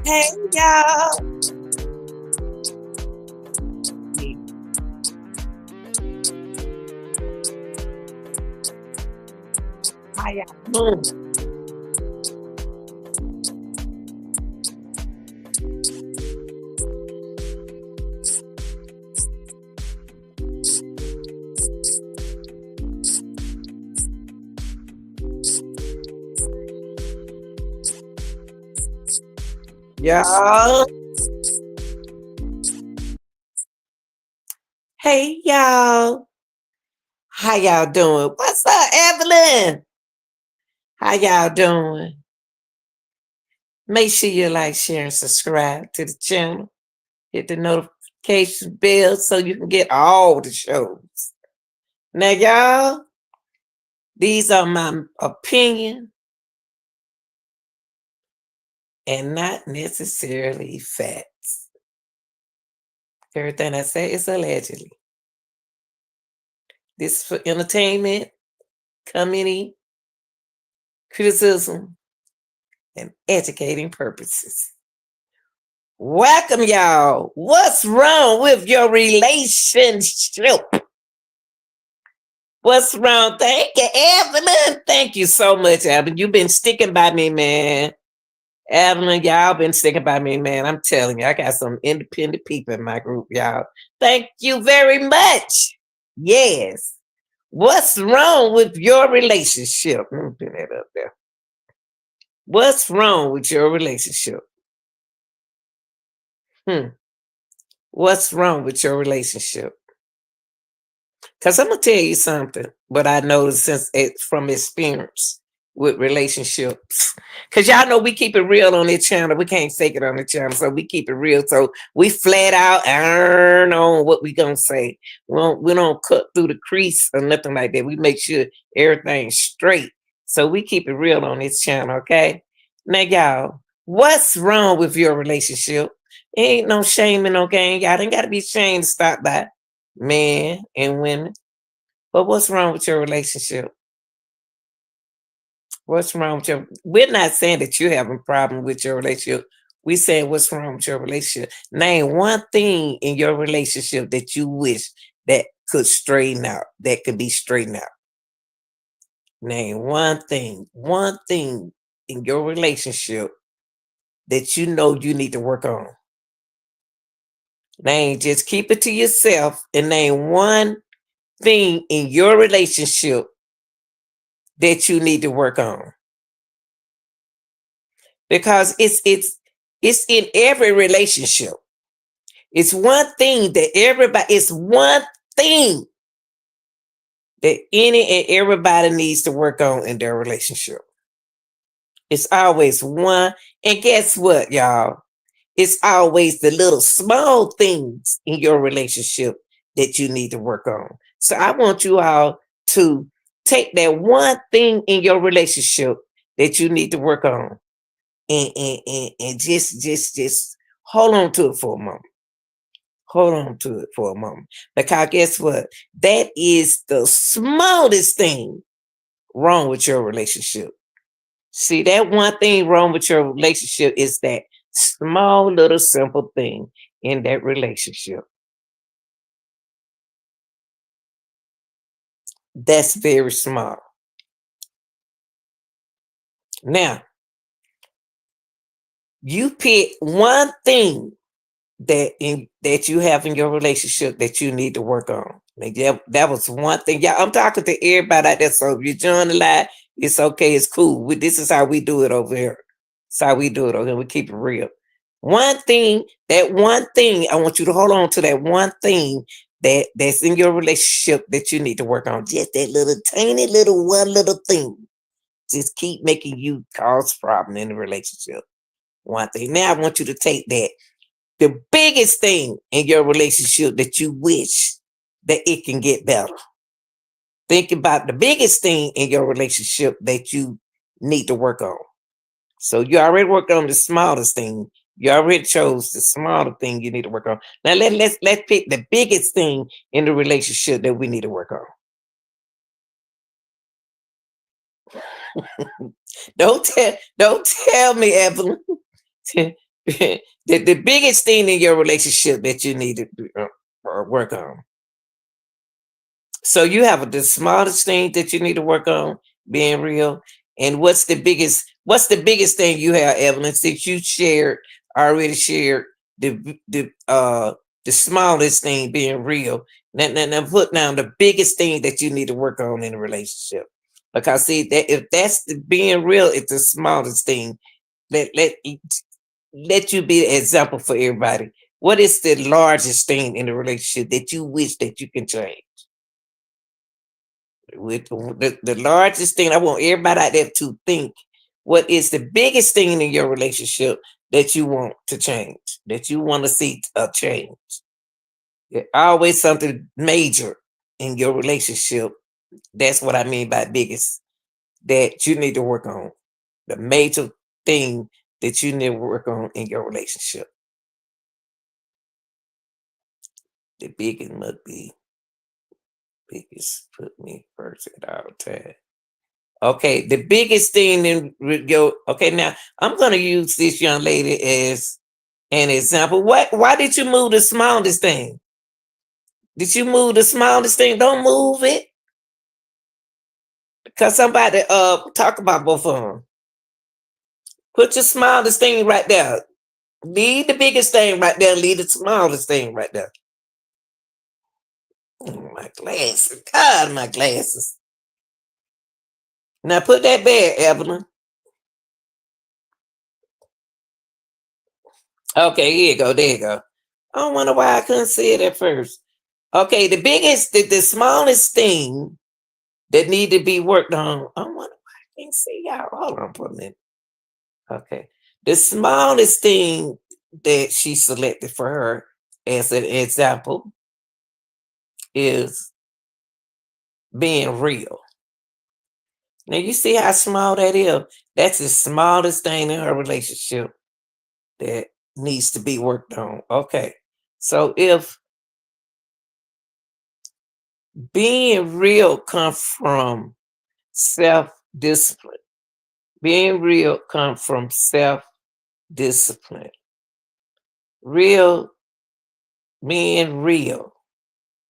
Hey y'all. How y'all doing? Y'all. Hey y'all. How y'all doing? What's up, Evelyn? How y'all doing? Make sure you like, share, and subscribe to the channel. Hit the notification bell so you can get all the shows. Now, y'all, these are my opinion and not necessarily facts. Everything I say is allegedly. This is for entertainment, comedy, criticism, and educating purposes. Welcome, y'all. What's wrong with your relationship? What's wrong? Thank you, Evelyn. Thank you so much, Evelyn. You've been sticking by me, man. Evelyn, y'all been sticking by me, man. I'm telling you, I got some independent people in my group, y'all. Thank you very much. Yes. What's wrong with your relationship? Let me put that up there. What's wrong with your relationship? What's wrong with your relationship? Because I'm gonna tell you something, what I noticed since it's from experience with relationships. Because y'all know we keep it real on this channel. We can't fake it on the channel, so we keep it real. So we flat out iron on what we gonna say. We don't cut through the crease or nothing like that. We make sure everything's straight. So we keep it real on this channel, okay? Now, y'all, what's wrong with your relationship? Ain't no shame in no game. Y'all ain't gotta be ashamed to stop by, men and women. But what's wrong with your relationship? What's wrong with your? We're not saying that you have a problem with your relationship. We saying what's wrong with your relationship. Name one thing in your relationship that you wish that could straighten out, that could be straightened out. Name one thing in your relationship that you know you need to work on. Name, just keep it to yourself and name one thing in your relationship that you need to work on. Because it's in every relationship. It's one thing that it's one thing that any and everybody needs to work on in their relationship. It's always one. And guess what, y'all? It's always the little small things in your relationship that you need to work on. So I want you all to take that one thing in your relationship that you need to work on and just hold on to it for a moment. Hold on to it for a moment. Because guess what? That is the smallest thing wrong with your relationship. See, that one thing wrong with your relationship is that small little simple thing in that relationship. That's very small. Now, you pick one thing that you have in your relationship that you need to work on. Like that was one thing. Yeah, I'm talking to everybody out there. So if you join the live, it's okay, it's cool. This is how we do it over here. It's how we do it over here. We keep it real. That one thing, I want you to hold on to that one thing that's in your relationship that you need to work on. Just that little tiny little one little thing. Just keep making you cause problem in the relationship. One thing. Now I want you to take that the biggest thing in your relationship that you wish that it can get better. Think about the biggest thing in your relationship that you need to work on. So you already worked on the smallest thing. You already chose the smaller thing you need to work on. Now let's pick the biggest thing in the relationship that we need to work on. Don't tell me, Evelyn. the biggest thing in your relationship that you need to work on. So you have the smallest thing that you need to work on, being real. And what's the biggest thing you have, Evelyn, since you already shared the smallest thing, being real. Now put down the biggest thing that you need to work on in a relationship. Because see that if that's the being real, it's the smallest thing. Let you be an example for everybody. What is the largest thing in the relationship that you wish that you can change? With the largest thing, I want everybody out there to think, what is the biggest thing in your relationship that you want to change, that you want to see a change? Always something major in your relationship. That's what I mean by biggest, that you need to work on. The major thing that you need to work on in your relationship. The biggest must be biggest, put me first at all time. Okay, the biggest thing in your, okay, now I'm gonna use this young lady as an example. Why did you move the smallest thing? Did you move the smallest thing? Don't move it. Cause somebody talk about both of them. Put your smallest thing right there. Leave the biggest thing right there. Leave the smallest thing right there. Oh, my glasses. God, my glasses. Now put that back, Evelyn. Okay, here you go. There you go. I don't wonder why I couldn't see it at first. Okay, the smallest thing that need to be worked on. I wonder why I can't see y'all. Hold on for a minute. Okay. The smallest thing that she selected for her as an example is being real. Now you see how small that is? That's the smallest thing in her relationship that needs to be worked on. Okay. So if being real comes from self-discipline, being real comes from self-discipline. Real, being real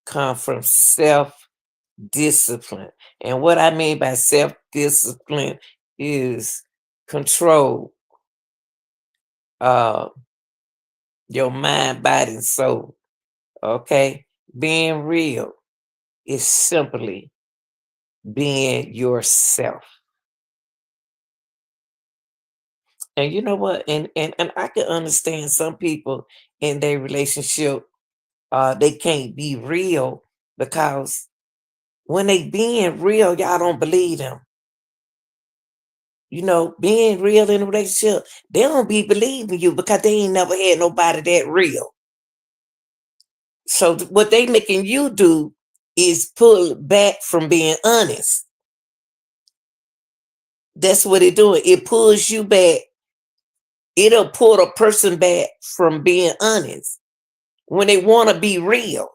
come from self-discipline. And what I mean by self-discipline is control uh your mind, body, and soul. Okay? Being real is simply being yourself. And you know what? And I can understand some people in their relationship, they can't be real because when they being real, y'all don't believe them. Being real in a relationship, they don't be believing you because they ain't never had nobody that real. So what they making you do is pull back from being honest. That's what it doing. It pulls you back. It'll pull a person back from being honest when they want to be real.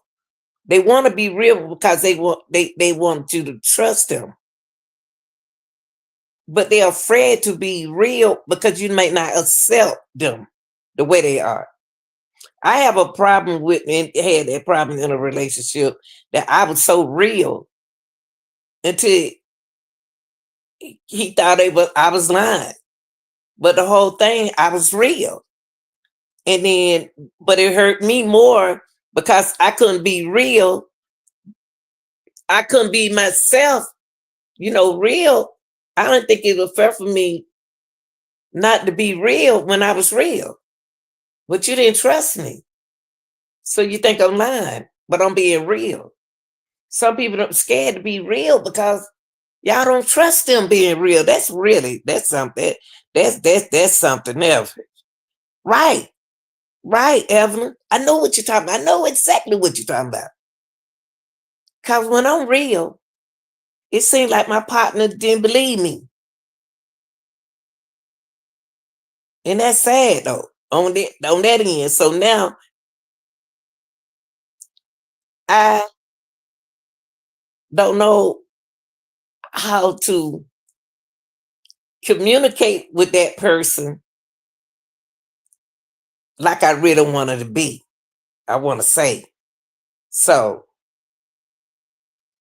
They want to be real because they want you to trust them. But they're afraid to be real because you might not accept them the way they are. I have a problem with, and had that problem in a relationship, that I was so real until he thought I was lying. But the whole thing, I was real. And then, but it hurt me more because I couldn't be real. I couldn't be myself, real. I don't think it was fair for me not to be real when I was real. But you didn't trust me. So you think I'm lying, but I'm being real. Some people are scared to be real because y'all don't trust them being real. That's something. That's something else. Right. Right, Evelyn. I know what you're talking about. I know exactly what you're talking about. Because when I'm real, it seemed like my partner didn't believe me. And that's sad though, on that end. So now I don't know how to communicate with that person like I really wanted to be. I want to say. So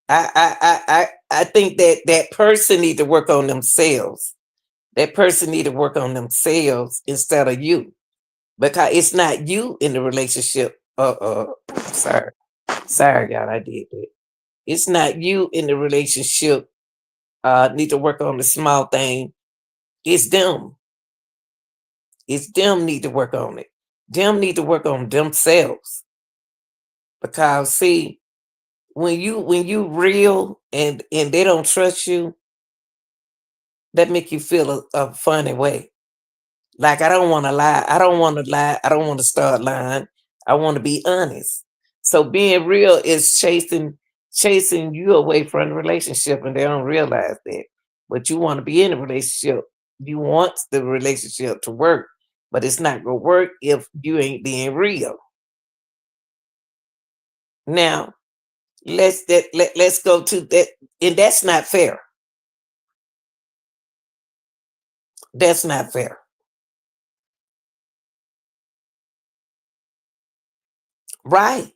I think that that person need to work on themselves. That person need to work on themselves instead of you, because it's not you in the relationship. Sorry, sorry, God, I did that. It's not you in the relationship. Need to work on the small thing. It's them. It's them need to work on it. Them need to work on themselves, because see, when you real and they don't trust you, that make you feel a funny way. Like I don't want to lie. I don't want to lie. I don't want to start lying. I want to be honest. So being real is chasing you away from the relationship, and they don't realize that. But you want to be in a relationship. You want the relationship to work, but it's not gonna work if you ain't being real. Now let's go to that, and that's not fair. That's not fair. Right.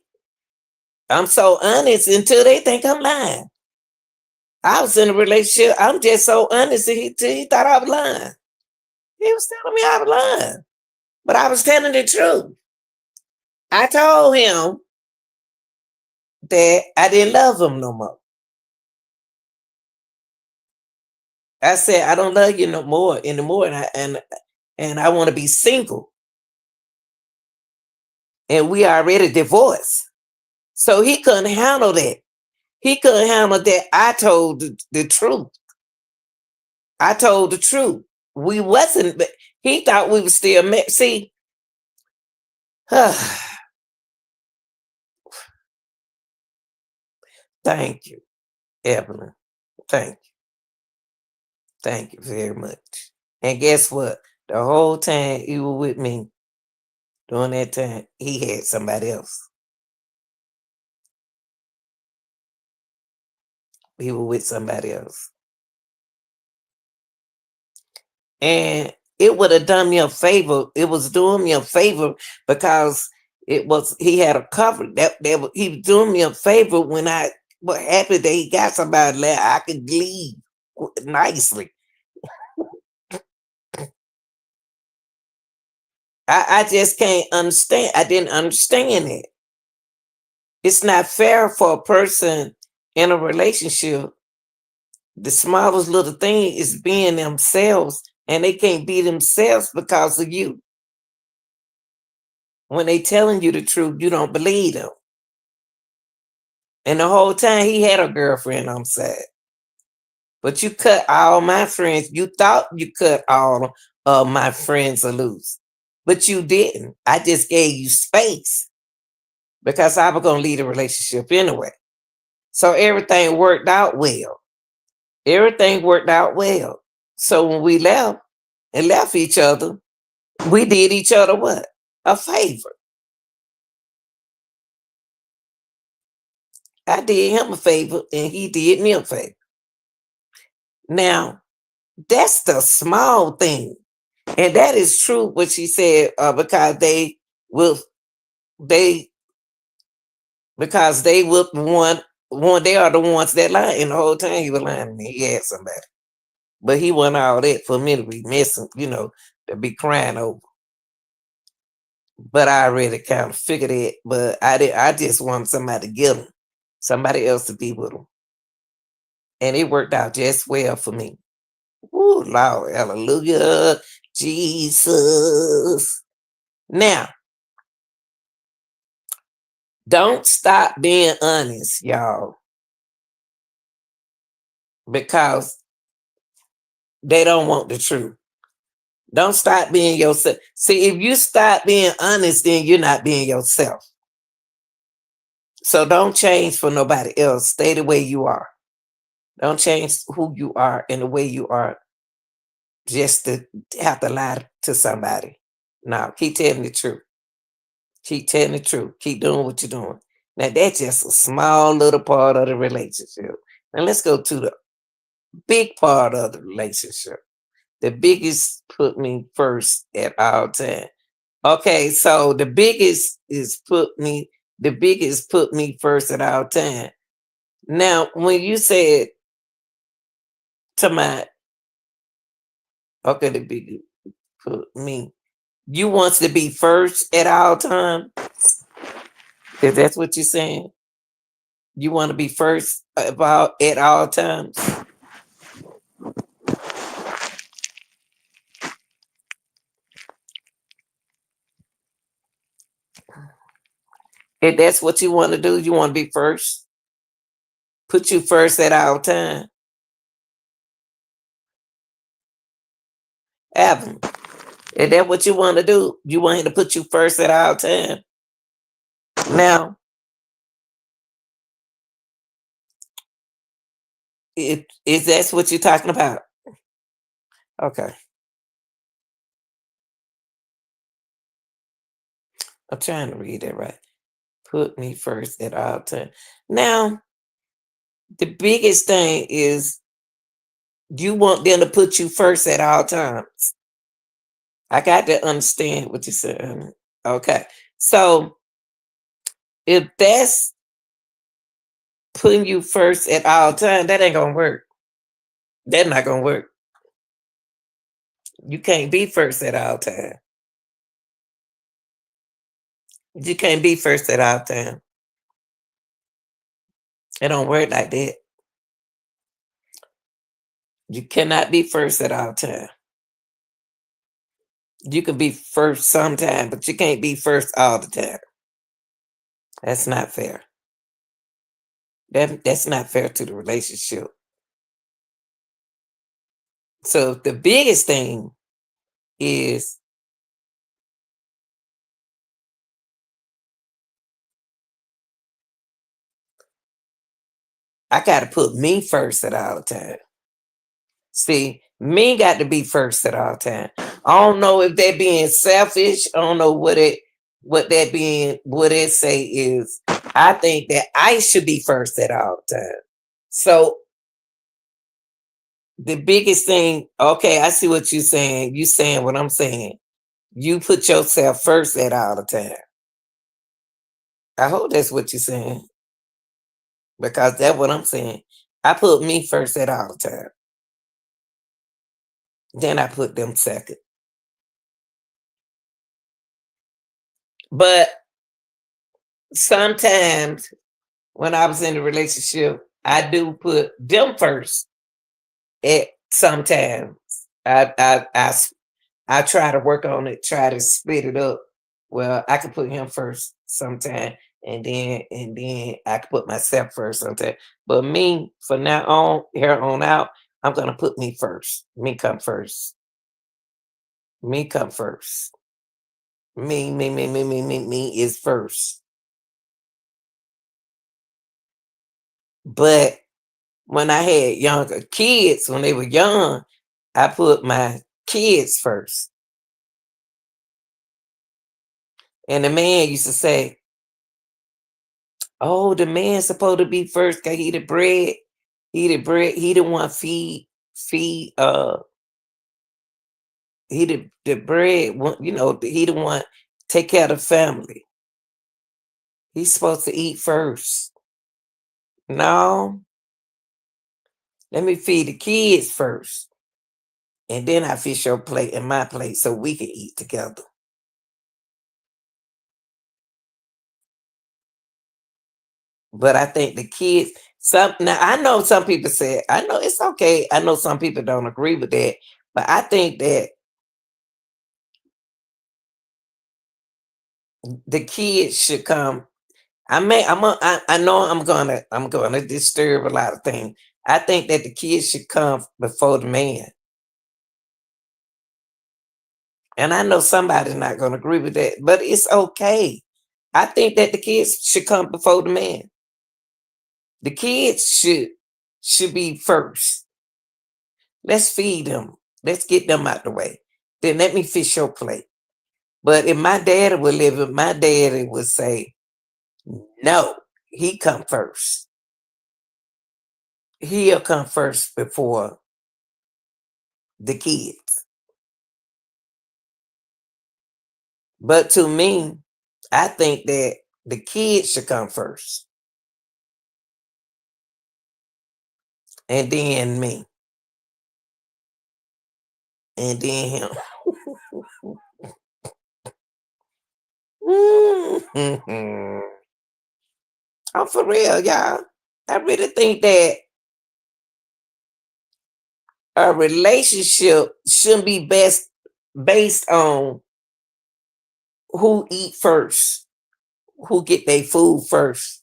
I'm so honest until they think I'm lying. I was in a relationship. I'm just so honest. He thought I was lying. He was telling me I was lying, but I was telling the truth. I told him that I didn't love him no more. I said I don't love you no more anymore, and I want to be single. And we already divorced, so he couldn't handle that. He couldn't handle that. I told the truth. I told the truth. We wasn't, but he thought we were still married. See, thank you, Evelyn. Thank you. Thank you very much. And guess what? The whole time he was with me, during that time, he had somebody else. He was with somebody else. And it would have done me a favor. It was doing me a favor because he had a cover. He was doing me a favor when I was happy that he got somebody that I could leave nicely. I just can't understand. I didn't understand it. It's not fair for a person in a relationship. The smallest little thing is being themselves, and they can't be themselves because of you. When they telling you the truth, you don't believe them. And the whole time he had a girlfriend, I'm sad. But you cut all my friends. You thought you cut all of my friends loose, but you didn't. I just gave you space because I was gonna leave the relationship anyway. So everything worked out well. Everything worked out well. So when we left and left each other, we did each other what? A favor. I did him a favor and he did me a favor. Now, that's the small thing. And that is true what she said, because will they they will one they are the ones that lie, and the whole time he was lying to me. He had somebody. But he wasn't all that for me to be missing, to be crying over. But I already kind of figured it. But I just wanted somebody to get him, somebody else to be with him. And it worked out just well for me. Ooh, Lord, hallelujah, Jesus. Now, don't stop being honest, y'all, because they don't want the truth. Don't stop being yourself. See, if you stop being honest, then you're not being yourself. So don't change for nobody else. Stay the way you are. Don't change who you are and the way you are just to have to lie to somebody. No, keep telling the truth. Keep telling the truth. Keep doing what you're doing. Now that's just a small little part of the relationship. Now let's go to the big part of the relationship. The biggest put me first at all time. Okay, so the biggest put me first at all time. Now, when you said to my okay, the biggest put me, you wants to be first at all time? If that's what you're saying, you want to be first about at all times. If that's what you want to do, you want to be first. Put you first at all time. Evan, if that's what you want to do, you want him to put you first at all time. Now, if that's what you're talking about, okay. I'm trying to read it right. Put me first at all time. Now, the biggest thing is you want them to put you first at all times. I got to understand what you said. Okay. So if that's putting you first at all time, that ain't gonna work. That's not gonna work. You can't be first at all time. You can't be first at all time. It don't work like that. You cannot be first at all time. You can be first sometime, but you can't be first all the time. That's not fair. That's not fair to the relationship. So the biggest thing is I gotta put me first at all time. See, me got to be first at all time. I don't know if they're being selfish. I don't know what it say is. I think that I should be first at all time. So the biggest thing, okay, I see what you're saying. You saying what I'm saying. You put yourself first at all the time. I hope that's what you're saying. Because that's what I'm saying. I put me first at all the time. Then I put them second. But sometimes when I was in a relationship, I do put them first at sometimes. I try to work on it, try to split it up. Well, I can put him first sometime, and then I can put myself first sometime. But me, from now on, here on out, I'm gonna put me first. Me come first. Me come first. Me is first. But when I had younger kids, when they were young, I put my kids first. And the man used to say, "Oh, the man's supposed to be first because he the bread. He the bread. He the one feed. He the bread. He the one take care of the family. He's supposed to eat first. No, let me feed the kids first, and then I fish your plate and my plate so we can eat together." But I think the kids, some now I know some people say, I know it's okay. I know some people don't agree with that, but I think that the kids should come. I know I'm gonna disturb a lot of things. I think that the kids should come before the man. And I know somebody's not gonna agree with that, but it's okay. I think that the kids should come before the man. The kids should be first. Let's feed them. Let's get them out the way. Then let me fish your plate. But if my daddy would live it, my daddy would say, no, he come first. He'll come first before the kids. But to me, I think that the kids should come first, and then me, and then him. Mhm. I'm for real, y'all. I really think that a relationship shouldn't be best based on who eat first, who get their food first,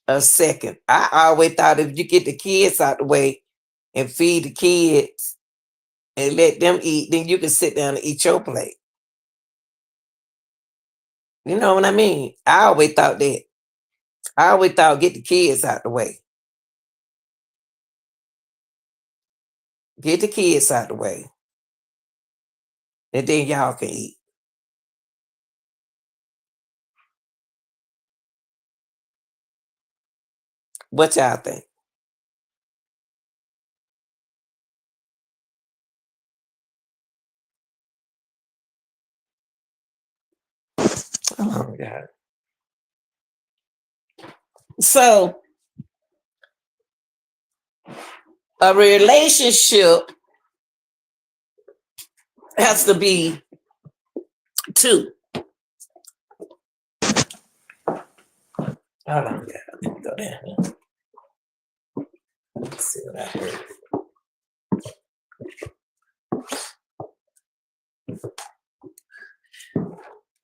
a second. I always thought if you get the kids out the way and feed the kids and let them eat, then you can sit down and eat your plate. You know what I mean? I always thought that. I always thought get the kids out the way. Get the kids out the way. And then y'all can eat. What y'all think? Oh God. So a relationship has to be two. Hold on, yeah. Let me go down. Let's see what I heard.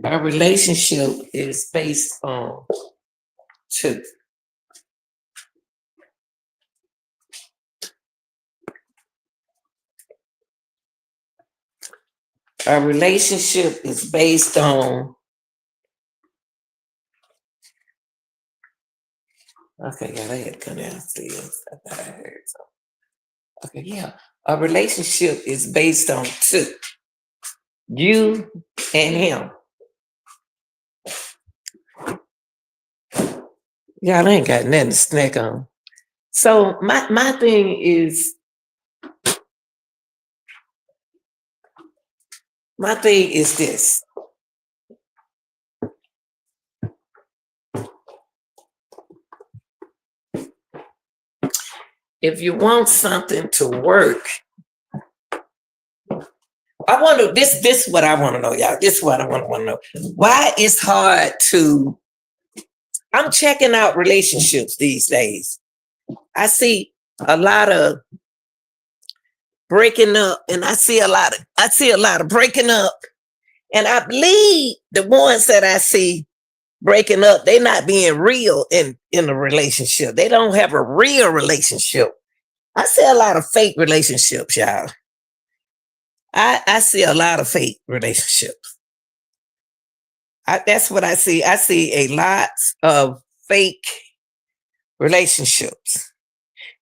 A relationship is based on two. A relationship is based on, okay, yeah, they had to come downstairs. I thought I heard something. Okay, yeah. A relationship is based on two. You and him. Y'all ain't got nothing to snack on. So my thing is, this. If you want something to work, I wonder this is what I want to know, y'all. This is what I want to know. Why it's hard to, I'm checking out relationships these days. I see a lot of breaking up, and I see a lot of breaking up. And I believe the ones that I see breaking up, they're not being real in a relationship. They don't have a real relationship. I see a lot of fake relationships, y'all. I see a lot of fake relationships. That's what I see. I see a lot of fake relationships.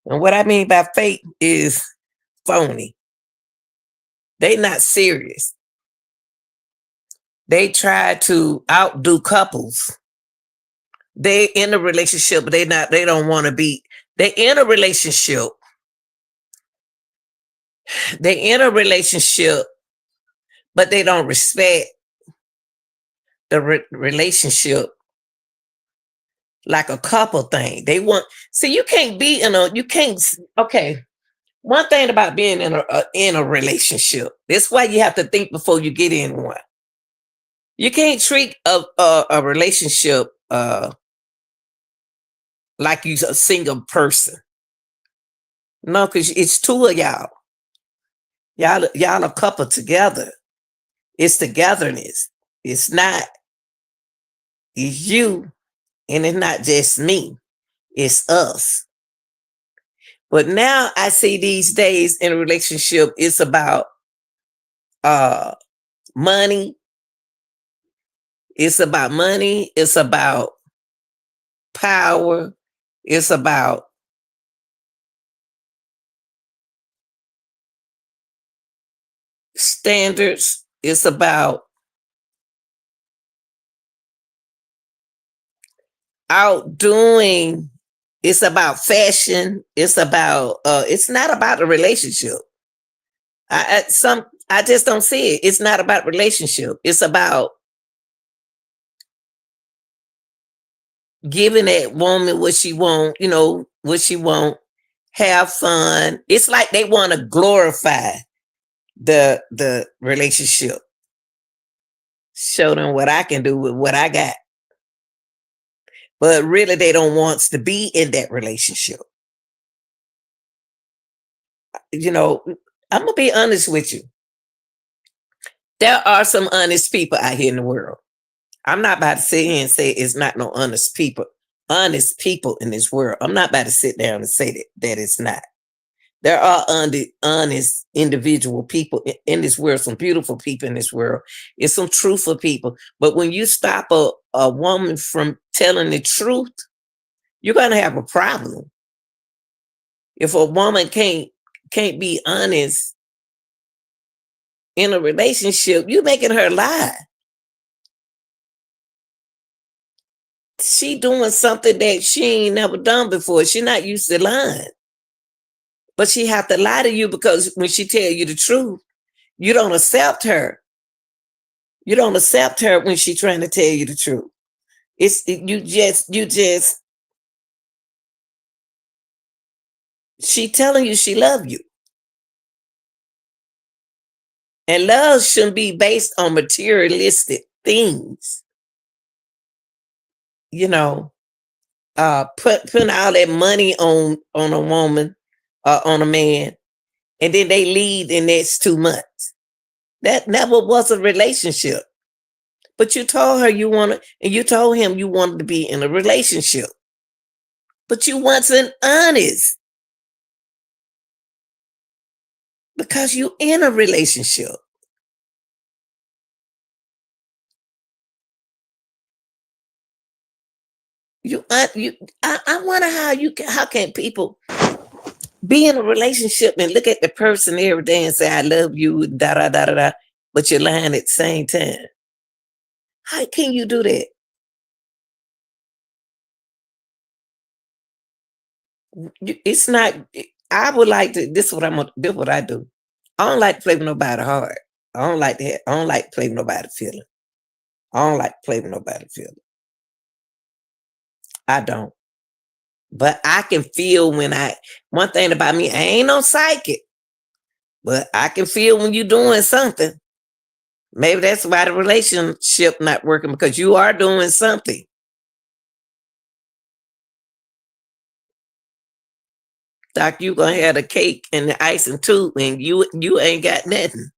And what I mean by fake is phony. They not serious. They try to outdo couples. They in a relationship, but they don't want to be. They in a relationship. They in a relationship, but they don't respect the relationship like a couple thing. They want, see, you can't be you can't, okay. One thing about being in a relationship, that's why you have to think before you get in one. You can't treat a relationship like you're a single person. No, because it's two of y'all. Y'all a couple together. It's togetherness. It's not, it's you, and it's not just me. It's us. But now I see these days in a relationship, it's about money. It's about money. It's about power. It's about standards. It's about outdoing. It's about fashion. It's about it's not about the relationship. I just don't see it. It's not about relationship. It's about giving that woman what she want, what she want, have fun. It's like they want to glorify the relationship. Show them what I can do with what I got. But really they don't want to be in that relationship. I'm gonna be honest with you. There are some honest people out here in the world. I'm not about to sit here and say it's not no honest people. Honest people in this world. I'm not about to sit down and say that it's not. There are honest individual people in this world, some beautiful people in this world. It's some truthful people. But when you stop a woman from telling the truth, you're gonna have a problem. If a woman can't be honest in a relationship, you making her lie. She doing something that she ain't never done before. She not used to lying. But she have to lie to you because when she tell you the truth, you don't accept her. You don't accept her when she trying to tell you the truth. She telling you she love you. And love shouldn't be based on materialistic things. Putting all that money on a woman, on a man, and then they leave in the next 2 months. That never was a relationship. But you told her and you told him you wanted to be in a relationship. But you wasn't honest. Because you in a relationship. I wonder how can people be in a relationship and look at the person every day and say, I love you, da da da da da, but you're lying at the same time. How can you do that? It's not. I would like to. This is what I do. I don't like to play with nobody hard. I don't like that. I don't like to play with nobody feeling. I don't like to play with nobody feeling. I don't. But I can feel one thing about me, I ain't no psychic, but I can feel when you're doing something. Maybe that's why the relationship not working, because you are doing something. Doc, you gonna have the cake and the icing too, and you ain't got nothing.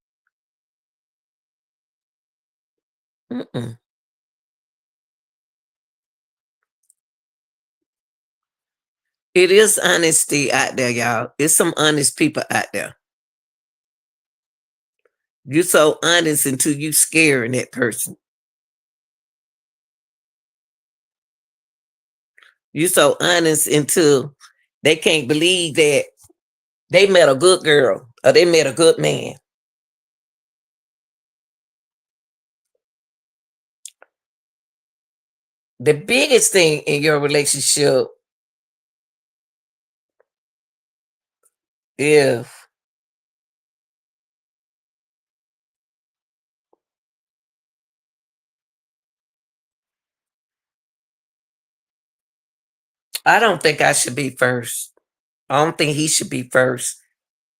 Mm-mm. It is honesty out there, y'all. It's some honest people out there. You so honest until you scaring that person. You so honest until they can't believe that they met a good girl or they met a good man. The biggest thing in your relationship is I don't think I should be first. I don't think he should be first.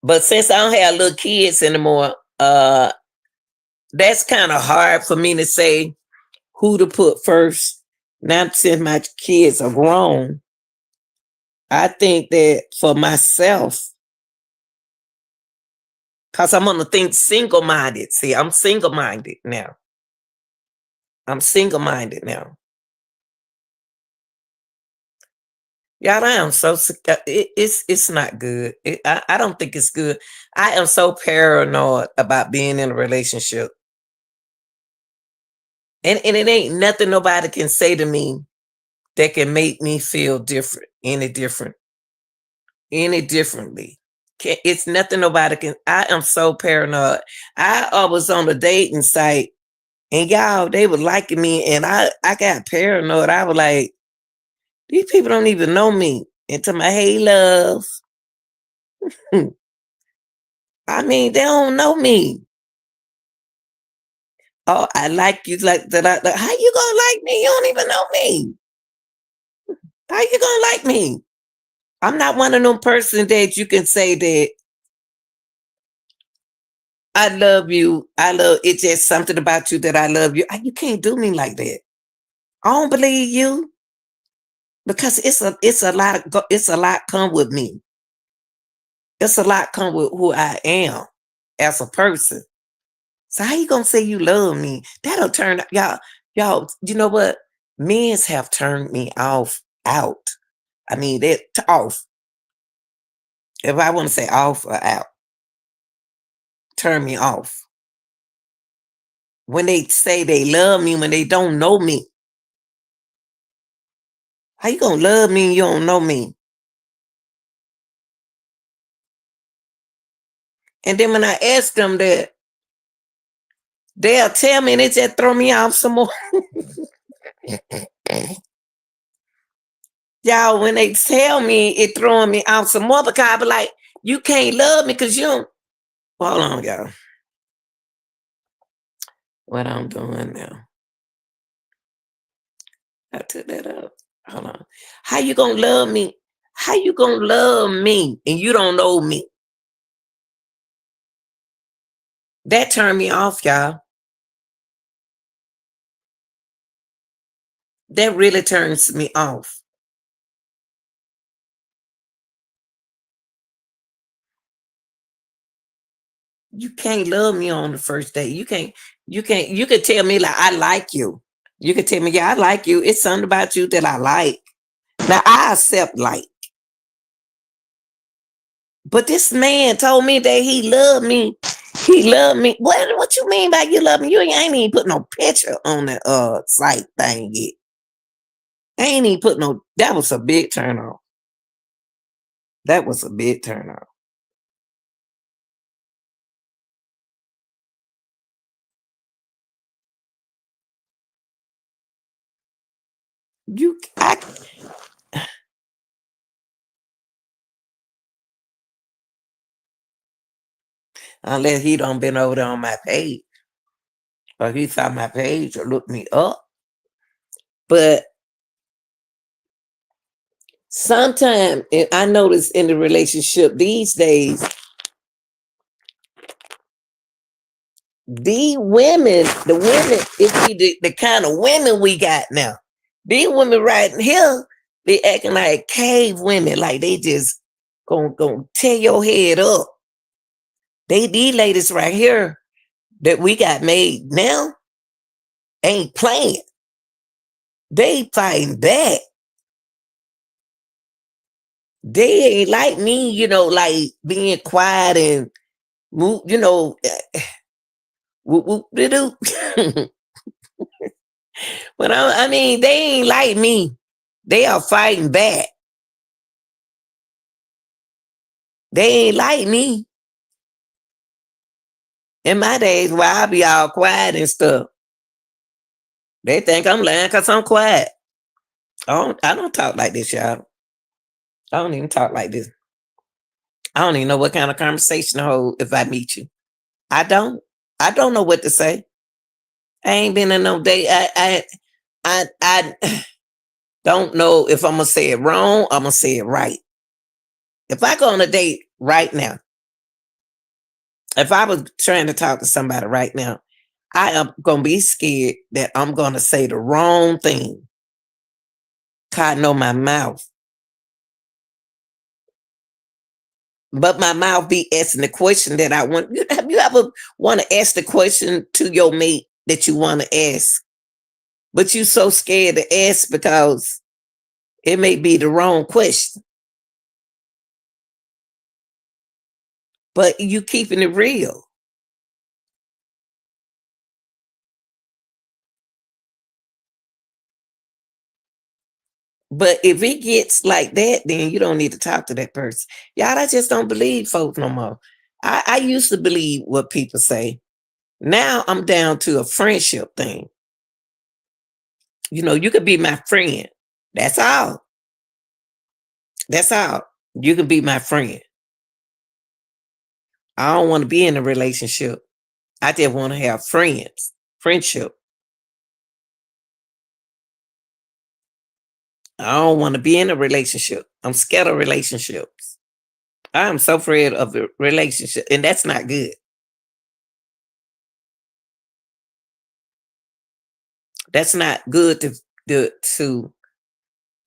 But since I don't have little kids anymore, that's kind of hard for me to say who to put first. Now since my kids are grown, I think that for myself, because I'm gonna think single-minded. See, I'm single-minded now. I'm single-minded now. Y'all, I am so sick. It's not good. I don't think it's good. I am so paranoid about being in a relationship. And it ain't nothing nobody can say to me that can make me feel different, any differently. It's nothing nobody can. I am so paranoid. I was on a dating site and y'all, they were liking me and I got paranoid. I was like, these people don't even know me. And to my hey love. I mean, they don't know me. Oh, I like you like that. How you gonna like me? You don't even know me. How you gonna like me? I'm not one of them person that you can say that I love you. I love it's just something about you that I love you. You can't do me like that. I don't believe you because it's a lot come with me. It's a lot come with who I am as a person. So how you gonna say you love me? That'll turn y'all. You know what? Men's have turned me off out. I mean, that off. If I want to say off or out, turn me off. When they say they love me, when they don't know me, how you gonna love me and you don't know me? And then when I ask them that, they'll tell me and they just throw me off some more. Y'all, when they tell me it throwing me off some more because I be like, you can't love me because you don't. Hold on, y'all. What I'm doing now. I took that up. Hold on. How you gonna love me? How you gonna love me and you don't know me? That turned me off, y'all. That really turns me off. You can't love me on the first date. You can tell me like I like you. You can tell me, yeah, I like you. It's something about you that I like. Now I accept like. But this man told me that he loved me. He loved me. What you mean by you love me? You ain't even put no picture on the site thing yet. I ain't even put no that was a big turn off. That was a big turn off. You I unless he don't been over there on my page. Or he saw my page or looked me up. But sometimes I notice in the relationship these days, the women, it be the kind of women we got now. These women right here, they acting like cave women, like they just gonna tear your head up. These ladies right here that we got made now ain't playing. They fighting back. They ain't like me, like being quiet and move, whoop whoop de doo. But I mean, they ain't like me. They are fighting back. They ain't like me. In my days, where I be all quiet and stuff, they think I'm lying because I'm quiet. I don't talk like this, y'all. I don't even talk like this. I don't even know what kind of conversation to hold if I meet you. I don't. I don't know what to say. I ain't been in no day. I don't know if I'm gonna say it wrong. I'm gonna say it right. If I go on a date right now, if I was trying to talk to somebody right now, I am gonna be scared that I'm gonna say the wrong thing. God know my mouth. But my mouth be asking the question that I want. Have you ever want to ask the question to your mate that you want to ask, but you so scared to ask because it may be the wrong question, but you keeping it real. But if it gets like that, then you don't need to talk to that person. Y'all, I just don't believe folks no more. I used to believe what people say. Now I'm down to a friendship thing. You could be my friend. That's all. That's all. You can be my friend. I don't want to be in a relationship. I just want to have friends, friendship. I don't want to be in a relationship. I'm scared of relationships. I'm so afraid of a relationship, and that's not good. That's not good to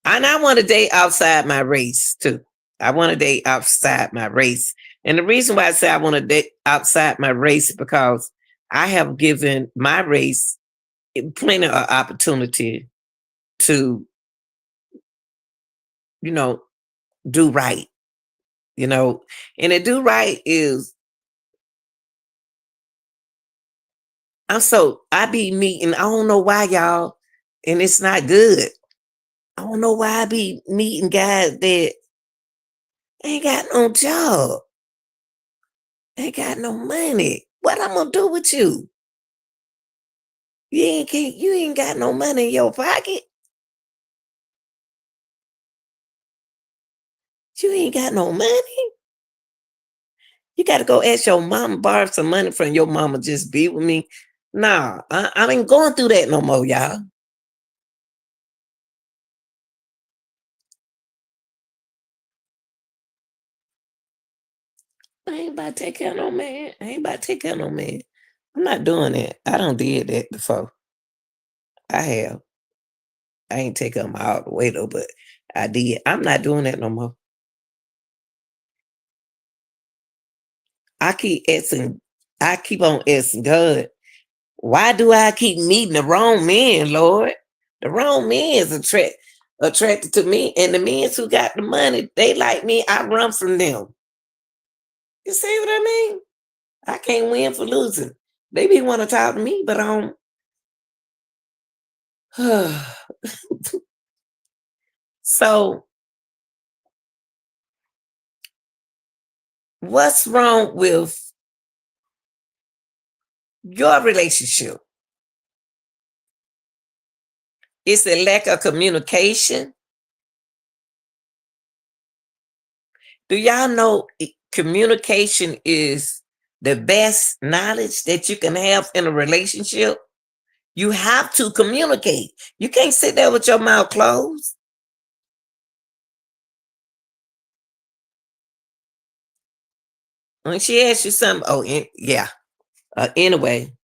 and I want to date outside my race too. I want to date outside my race. And the reason why I say I want to date outside my race is because I have given my race plenty of opportunity to, you know, do right, you know. And to do right is I be meeting, I don't know why, y'all, and it's not good. I don't know why I be meeting guys that ain't got no job, ain't got no money. What I'm gonna do with you? You ain't got no money in your pocket. You ain't got no money. You gotta go ask your mama, borrow some money from your mama, just be with me. Nah, I ain't going through that no more, y'all. I ain't about to take care of no man. I ain't about to take care of no man. I'm not doing that. I don't did that before. I have. I ain't take them all the way though, but I did. I'm not doing that no more. I keep asking, I keep on asking God, why do I keep meeting the wrong men, Lord? The wrong men is attracted to me, and the men who got the money, they like me. I run from them. You see what I mean? I can't win for losing. They be want to talk to me, but I don't. So, what's wrong with your relationship? It's a lack of communication. Do y'all know communication is the best knowledge that you can have in a relationship? You have to communicate. You can't sit there with your mouth closed. When she asks you something, yeah. Anyway,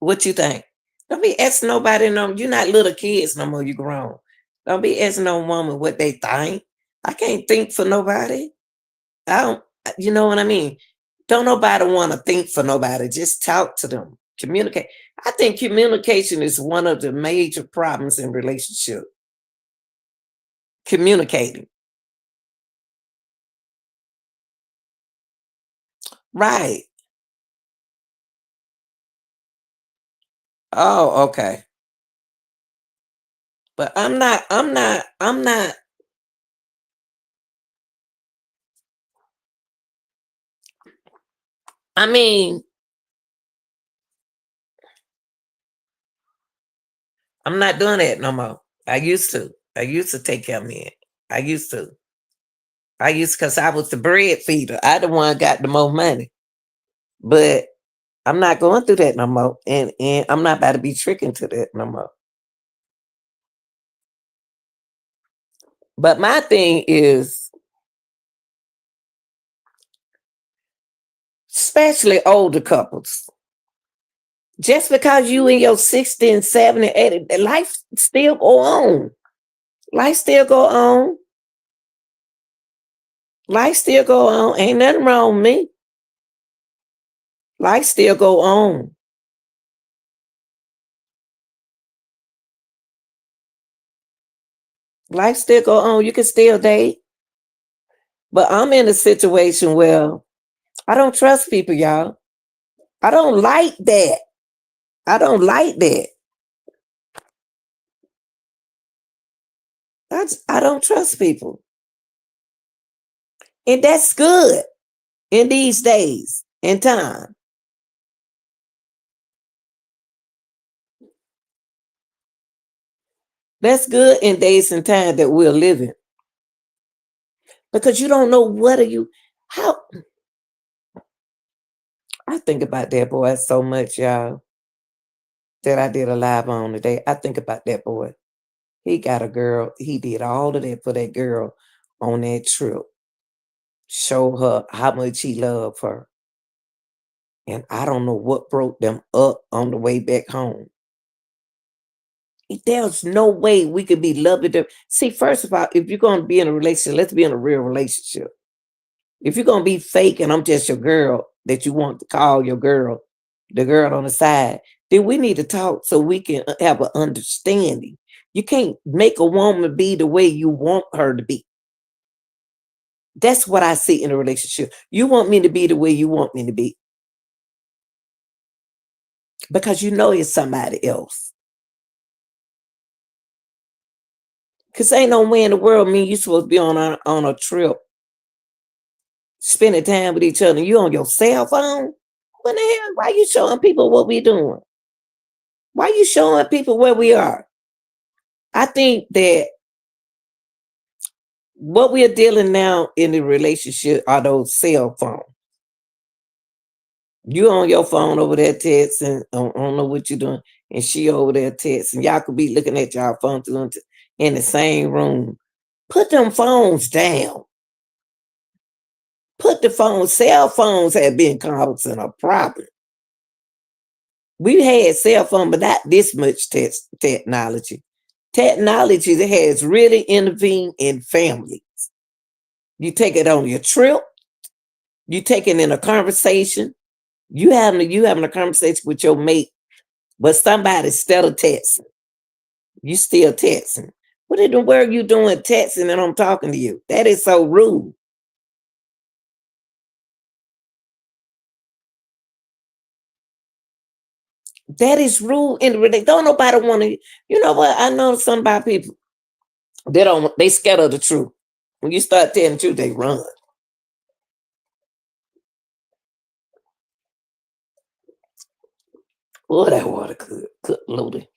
what you think? Don't be asking nobody no. You're not little kids no more. You grown. Don't be asking no woman what they think. I can't think for nobody. I don't. You know what I mean? Don't nobody want to think for nobody. Just talk to them. Communicate. I think communication is one of the major problems in relationship. Communicating. Right. Oh, okay. But I'm not. I mean, I'm not doing that no more. I used to. I used to take care of men. I used to. I used because I was the bread feeder. I the one got the most money. But I'm not going through that no more. And I'm not about to be tricking to that no more. But my thing is, especially older couples, just because you in your 60 and 70, 80, life still go on. Life still go on. Life still go on. Ain't nothing wrong with me. Life still go on. Life still go on. You can still date. But I'm in a situation where I don't trust people, y'all. I don't like that. I don't like that. I don't trust people. And that's good in these days and time. That's good in days and time that we're living. Because you don't know what are you how I think about that boy so much, y'all, that I did a live on today. I think about that boy. He got a girl. He did all of that for that girl on that trip. Show her how much he loved her. And I don't know what broke them up on the way back home. There's no way we could be loving them. See, first of all, if you're going to be in a relationship, let's be in a real relationship. If you're going to be fake and I'm just your girl that you want to call your girl, the girl on the side, then we need to talk so we can have an understanding. You can't make a woman be the way you want her to be. That's what I see in a relationship. You want me to be the way you want me to be because you know it's somebody else. Because ain't no way in the world me you supposed to be on a trip, spending time with each other. You on your cell phone? What the hell? Why you showing people what we doing? Why you showing people where we are? I think that what we're dealing now in the relationship are those cell phones. You on your phone over there texting, I don't know what you're doing, and she over there texting. Y'all could be looking at y'all phones in the same room. Put them phones down. Put the phone. Cell phones have been causing a problem. We had cell phone, but not this much technology. Technology that has really intervened in families. You take it on your trip. You take it in a conversation. You having a conversation with your mate, but somebody still texting. You still texting. What in the world you doing texting and I'm talking to you? That is so rude. That is rude and don't nobody want to. You know what? I know some about people. They scared of the truth. When you start telling the truth, they run. Oh, that water good loaded.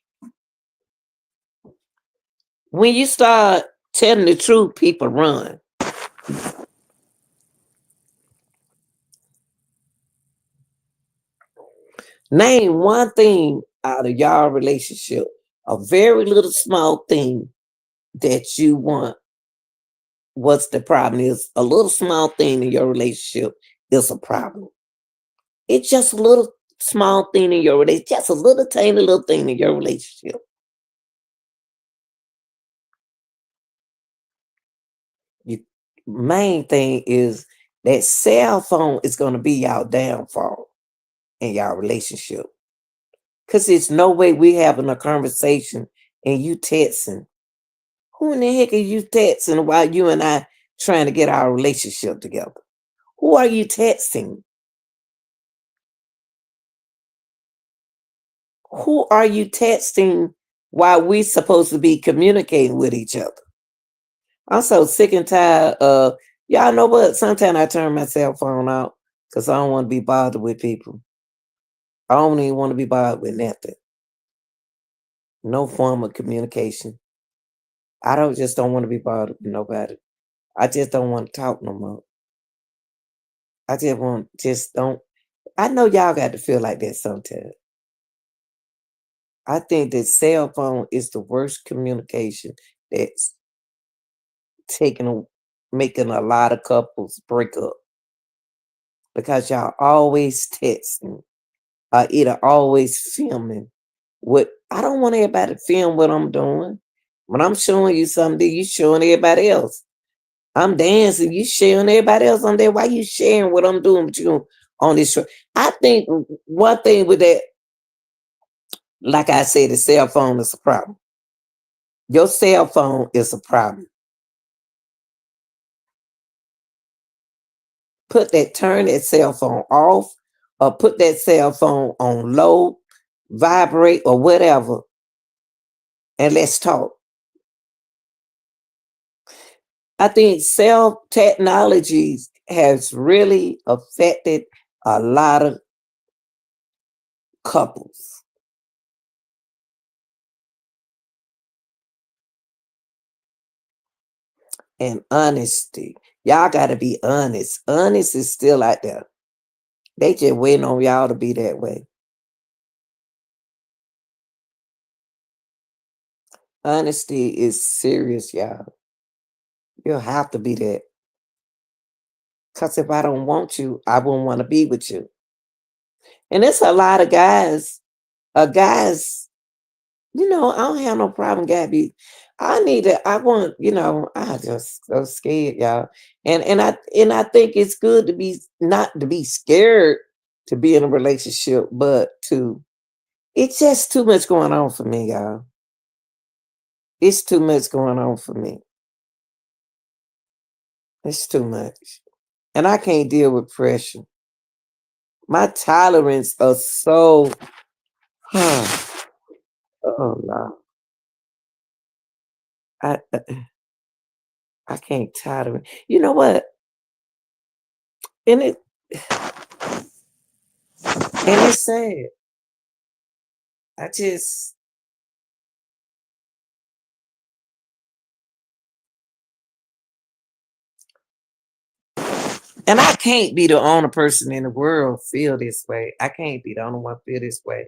When you start telling the truth, people run. Name one thing out of y'all relationship, a very little small thing that you want. What's the problem is a little small thing in your relationship is a problem. It's just a little small thing in your relationship, just a little tiny little thing in your relationship. You main thing is that cell phone is gonna be y'all downfall in y'all relationship. Cause there's no way we having a conversation and you texting. Who in the heck are you texting while you and I trying to get our relationship together? Who are you texting? Who are you texting while we supposed to be communicating with each other? I'm so sick and tired of y'all know what? Sometimes I turn my cell phone out because I don't want to be bothered with people. I don't even want to be bothered with nothing. No form of communication. I don't want to be bothered with nobody. I just don't want to talk no more. I just don't. I know y'all got to feel like that sometimes. I think that cell phone is the worst communication that's taking making a lot of couples break up because y'all always texting or either always filming. What I don't want everybody to film what I'm doing. When I'm showing you something, you showing everybody else. I'm dancing, you sharing everybody else on there. Why you sharing what I'm doing with you on this show? I think one thing with that, like I said, the cell phone is a problem. Your cell phone is a problem. Turn that cell phone off or put that cell phone on low, vibrate or whatever, and let's talk. I think cell technologies has really affected a lot of couples. And honesty. Y'all gotta be honest. Honest is still out there. They just waiting on y'all to be that way. Honesty is serious, y'all. You'll have to be that. Cause if I don't want you, I won't want to be with you. And it's a lot of guys, I don't have no problem, Gabby. I want, I just so scared, y'all. And I think it's good to be not to be scared to be in a relationship, but to it's just too much going on for me, y'all. It's too much going on for me. It's too much. And I can't deal with pressure. My tolerance is so oh no. I can't tolerate. You know what? And it and it's sad. I just and I can't be the only person in the world feel this way. I can't be the only one feel this way.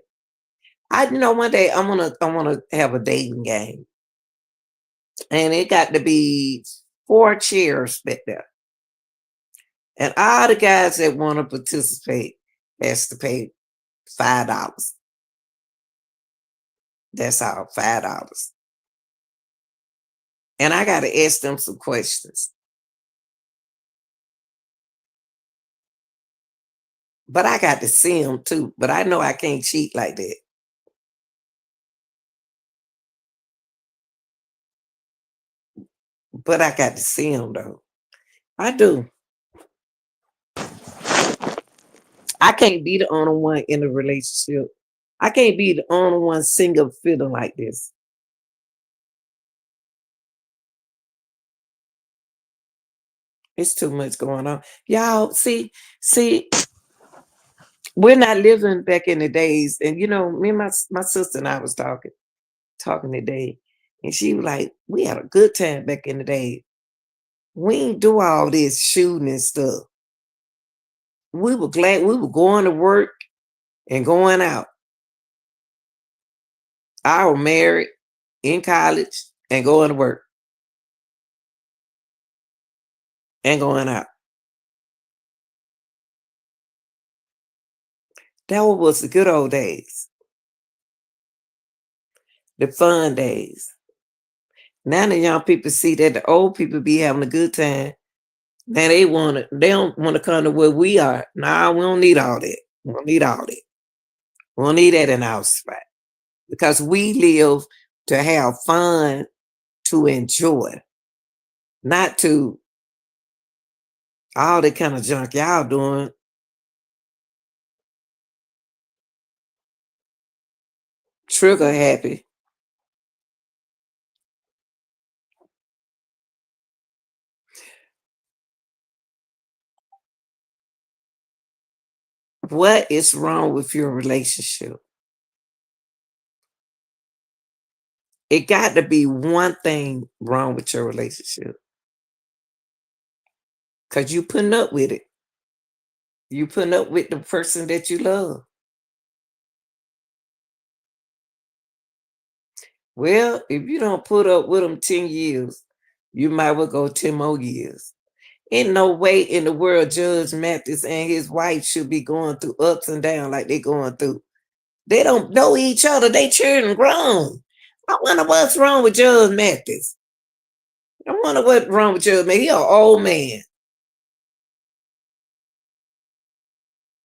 One day I wanna have a dating game. And it got to be 4 chairs back there. And all the guys that want to participate has to pay $5. That's all, $5. And I got to ask them some questions. But I got to see them too. But I know I can't cheat like that. But I got to see them though. I do. I can't be the only one in a relationship. I can't be the only one single feeling like this. It's too much going on. Y'all, see, we're not living back in the days. And me and my sister and I was talking today, and she was like, we had a good time back in the day. We ain't do all this shooting and stuff. We were glad we were going to work and going out. I was married in college and going to work and going out. That was the good old days, the fun days. Now the young people see that the old people be having a good time. Now they don't want to come to where we are. Nah, we don't need all that. We don't need all that. We don't need that in our spot. Because we live to have fun, to enjoy, not to all the kind of junk y'all doing. Trigger happy. What is wrong with your relationship? It got to be one thing wrong with your relationship. Because you putting up with it. You putting up with the person that you love. Well, if you don't put up with them 10 years, you might well go 10 more years. Ain't no way in the world Judge Mathis and his wife should be going through ups and downs like they going through. They don't know each other. They children grown. I wonder what's wrong with Judge Mathis. I wonder what's wrong with Judge Mathis. He an old man.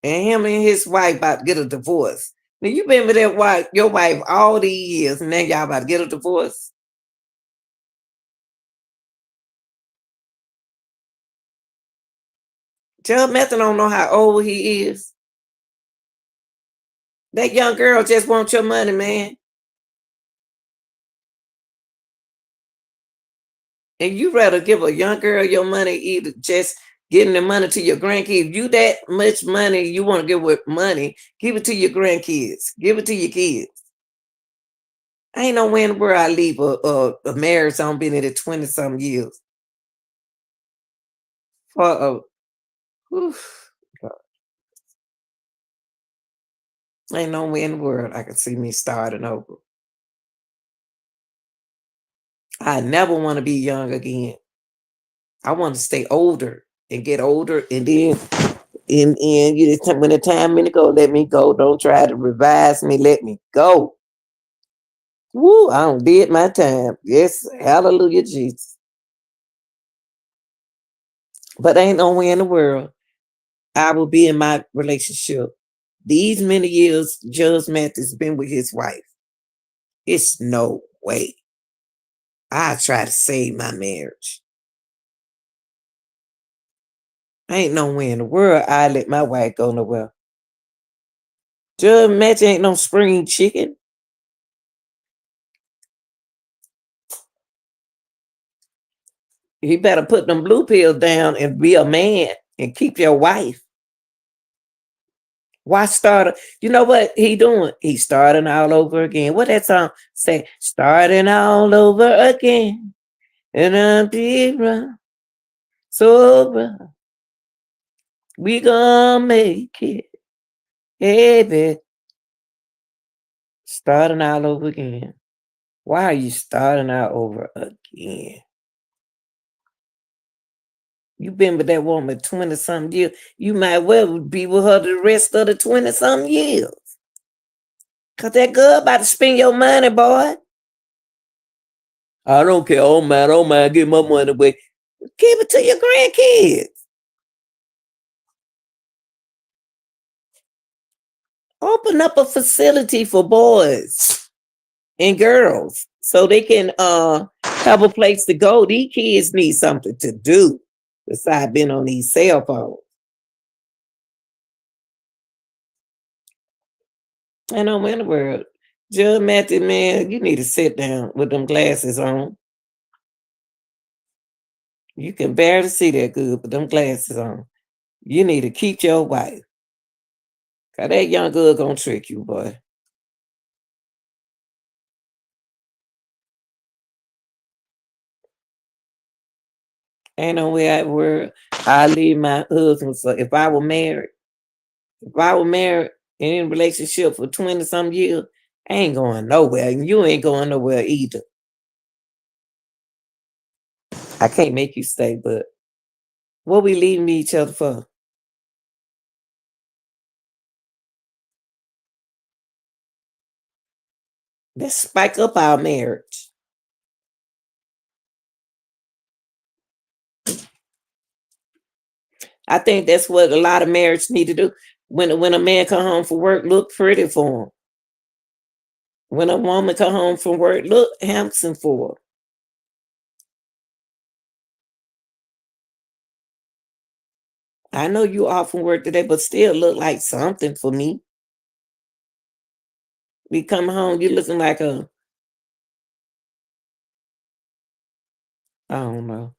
And him and his wife about to get a divorce. Now you been with your wife all these years, and now y'all about to get a divorce. Judge Mathis don't know how old he is. That young girl just wants your money, man. And you rather give a young girl your money, either just getting the money to your grandkids. If you that much money, you want to give with money, give it to your grandkids. Give it to your kids. I ain't no way in the world I leave a marriage on been in it 20 some years. For a whew, God, ain't no way in the world I can see me starting over. I never want to be young again. I want to stay older and get older, and then and you just when the time me to go, let me go. Don't try to revise me. Let me go. Woo! I don't did my time. Yes, hallelujah, Jesus. But ain't nowhere in the world I will be in my relationship. These many years, Judge Mathis been with his wife. It's no way. I try to save my marriage. Ain't nowhere in the world I let my wife go nowhere. Judge Mathis ain't no spring chicken. You better put them blue pills down and be a man and keep your wife. Why start? You know what he doing? He's starting all over again. What that song say? Starting all over again. And I'm deeper, sober. We gonna make it, baby. Starting all over again. Why are you starting all over again? You've been with that woman 20 something years. You might well be with her the rest of the 20 something years. Cause that girl about to spend your money, boy. I don't care. Oh man, oh man, give my money away. Give it to your grandkids. Open up a facility for boys and girls so they can have a place to go. These kids need something to do besides being on these cell phones. And I'm in the world. Judge Matthew, man, you need to sit down with them glasses on. You can barely see that good with them glasses on. You need to keep your wife. Cause that young girl gonna trick you, boy. Ain't no way I leave my husband. So if I were married, in a relationship for 20 some years, I ain't going nowhere. And you ain't going nowhere either. I can't make you stay, but what we leaving each other for? Let's spike up our marriage. I think that's what a lot of marriage need to do. When a man come home from work, look pretty for him. When a woman come home from work, look handsome for her. I know you off from work today, but still look like something for me. We come home, you looking like I don't know.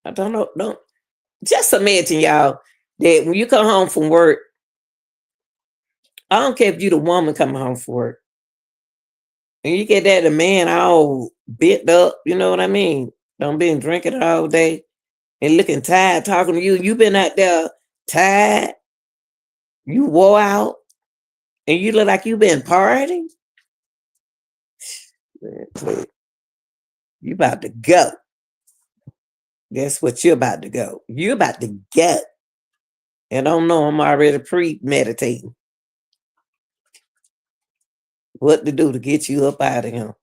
I don't know. Don't just imagine y'all that when you come home from work, I don't care if you the woman coming home from work, and you get that the man all bent up, you know what I mean? Don't been drinking all day and looking tired, talking to you. You been out there tired, you wore out, and you look like you been partying. Man, please, you about to go. That's what you're about to go. You're about to get. And I don't know, I'm already premeditating what to do to get you up out of here.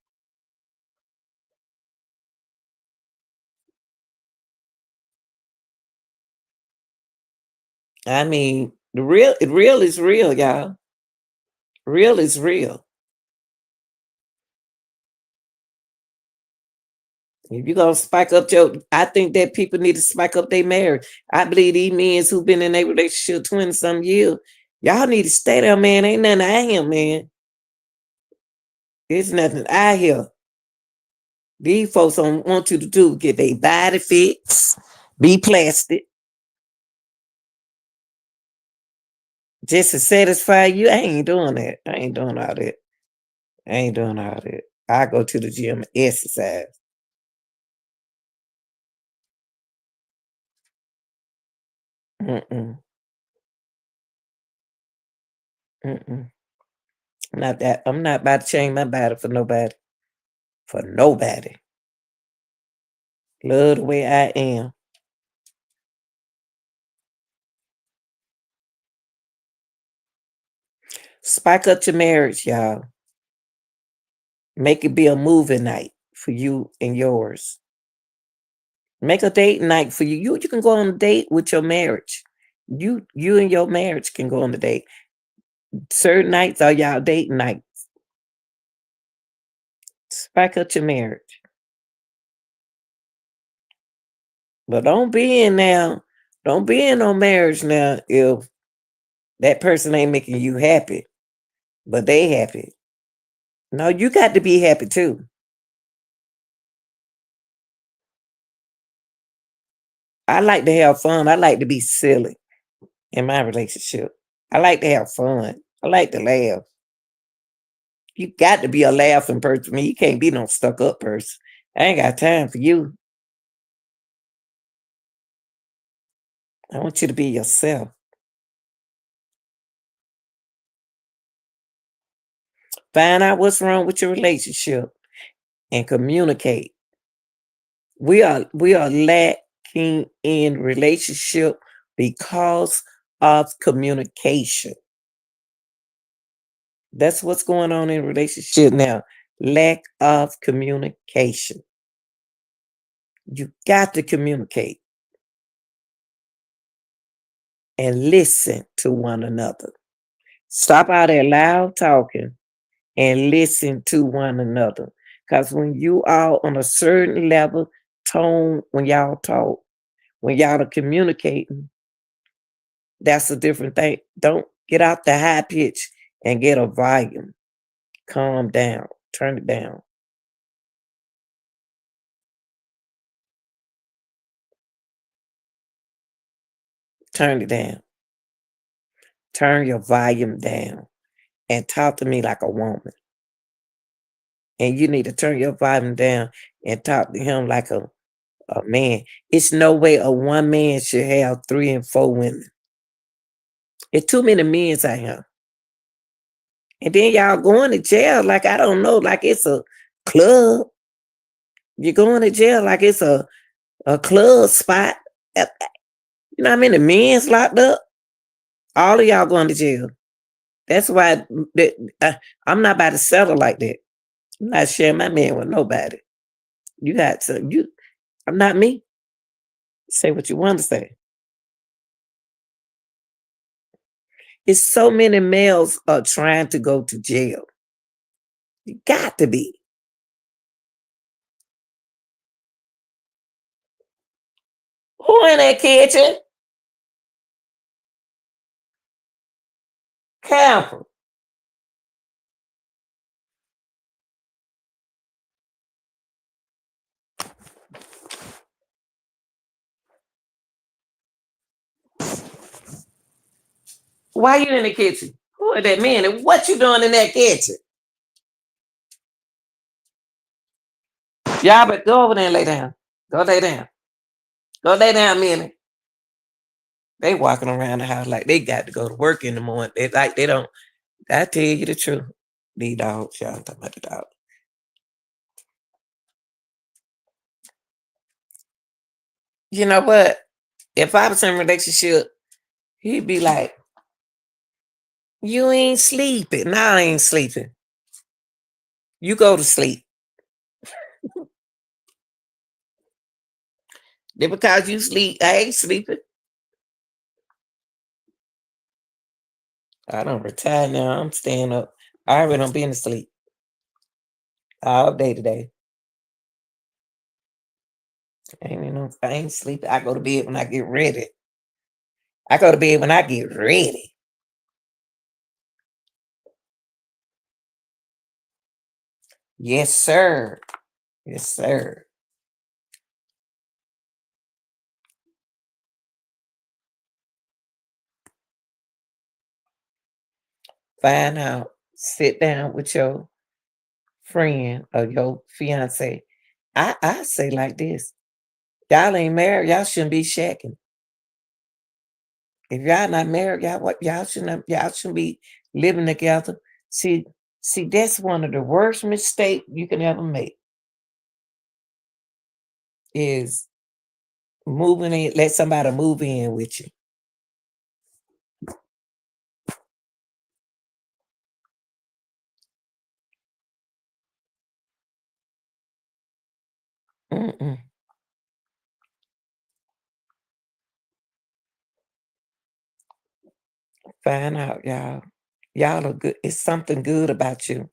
I mean, real is real, y'all. Real is real. If you're gonna spike up I think that people need to spike up their marriage. I believe these men who've been in a relationship 20 some years, y'all need to stay there, man. Ain't nothing I hear, man. There's nothing I hear. These folks don't want you to do get their body fixed, be plastic, just to satisfy you. I ain't doing that. I ain't doing all that. I ain't doing all that. I go to the gym and exercise. Mm-mm, mm-mm. Not that. I'm not about to change my body for nobody. for nobody. Love the way I am. Spike up your marriage, y'all. Make it be a movie night for you and yours. Make a date night for you. You can go on a date with your marriage. You and your marriage can go on a date. Certain nights are y'all date night. Spike up your marriage. But don't be in now. Don't be in no marriage now if that person ain't making you happy, but they happy. No, you got to be happy too. I like to have fun. I like to be silly in my relationship. I like to have fun. I like to laugh. You got to be a laughing person. You can't be no stuck up person. I ain't got time for you. I want you to be yourself. Find out what's wrong with your relationship and communicate. We are lacking in relationship because of communication. That's what's going on in relationship now. Lack of communication. You got to communicate and listen to one another. Stop all that loud talking and listen to one another. Because when you are on a certain level, tone, when y'all talk, when y'all are communicating, that's a different thing. Don't get out the high pitch and get a volume. Calm down. Turn it down. Turn it down. Turn your volume down and talk to me like a woman. And you need to turn your volume down and talk to him like a man. It's no way a one man should have 3 and 4 women. It's too many men out here. And then y'all going to jail like I don't know, like it's a club. You're going to jail like it's a club spot. You know how many men's locked up? All of y'all going to jail. That's why I'm not about to settle like that. I'm not sharing my man with nobody. You got to I'm not me. Say what you want to say. It's so many males are trying to go to jail. You got to be. Who in that kitchen? Careful. Why you in the kitchen? Who is that man? And what you doing in that kitchen? Y'all but go over there and lay down. Go lay down. Go lay down, Minnie. They walking around the house like they got to go to work in the morning. They like they don't. I tell you the truth. These dogs, y'all talking about the dog. You know what? If I was in a relationship, he'd be like, "You ain't sleeping. Nah, I ain't sleeping. You go to sleep." Then because you sleep, I ain't sleeping. I don't retire now. I'm staying up. I already don't be in the sleep all day today. I ain't sleeping. I go to bed when I get ready. I go to bed when I get ready. Yes, sir. Yes, sir. Find out. Sit down with your friend or your fiance. I say like this. Y'all ain't married, y'all shouldn't be shacking. If y'all not married, y'all shouldn't be living together. See, that's one of the worst mistakes you can ever make. is moving in, let somebody move in with you. Mm-mm. Find out, y'all. Y'all are good. It's something good about you.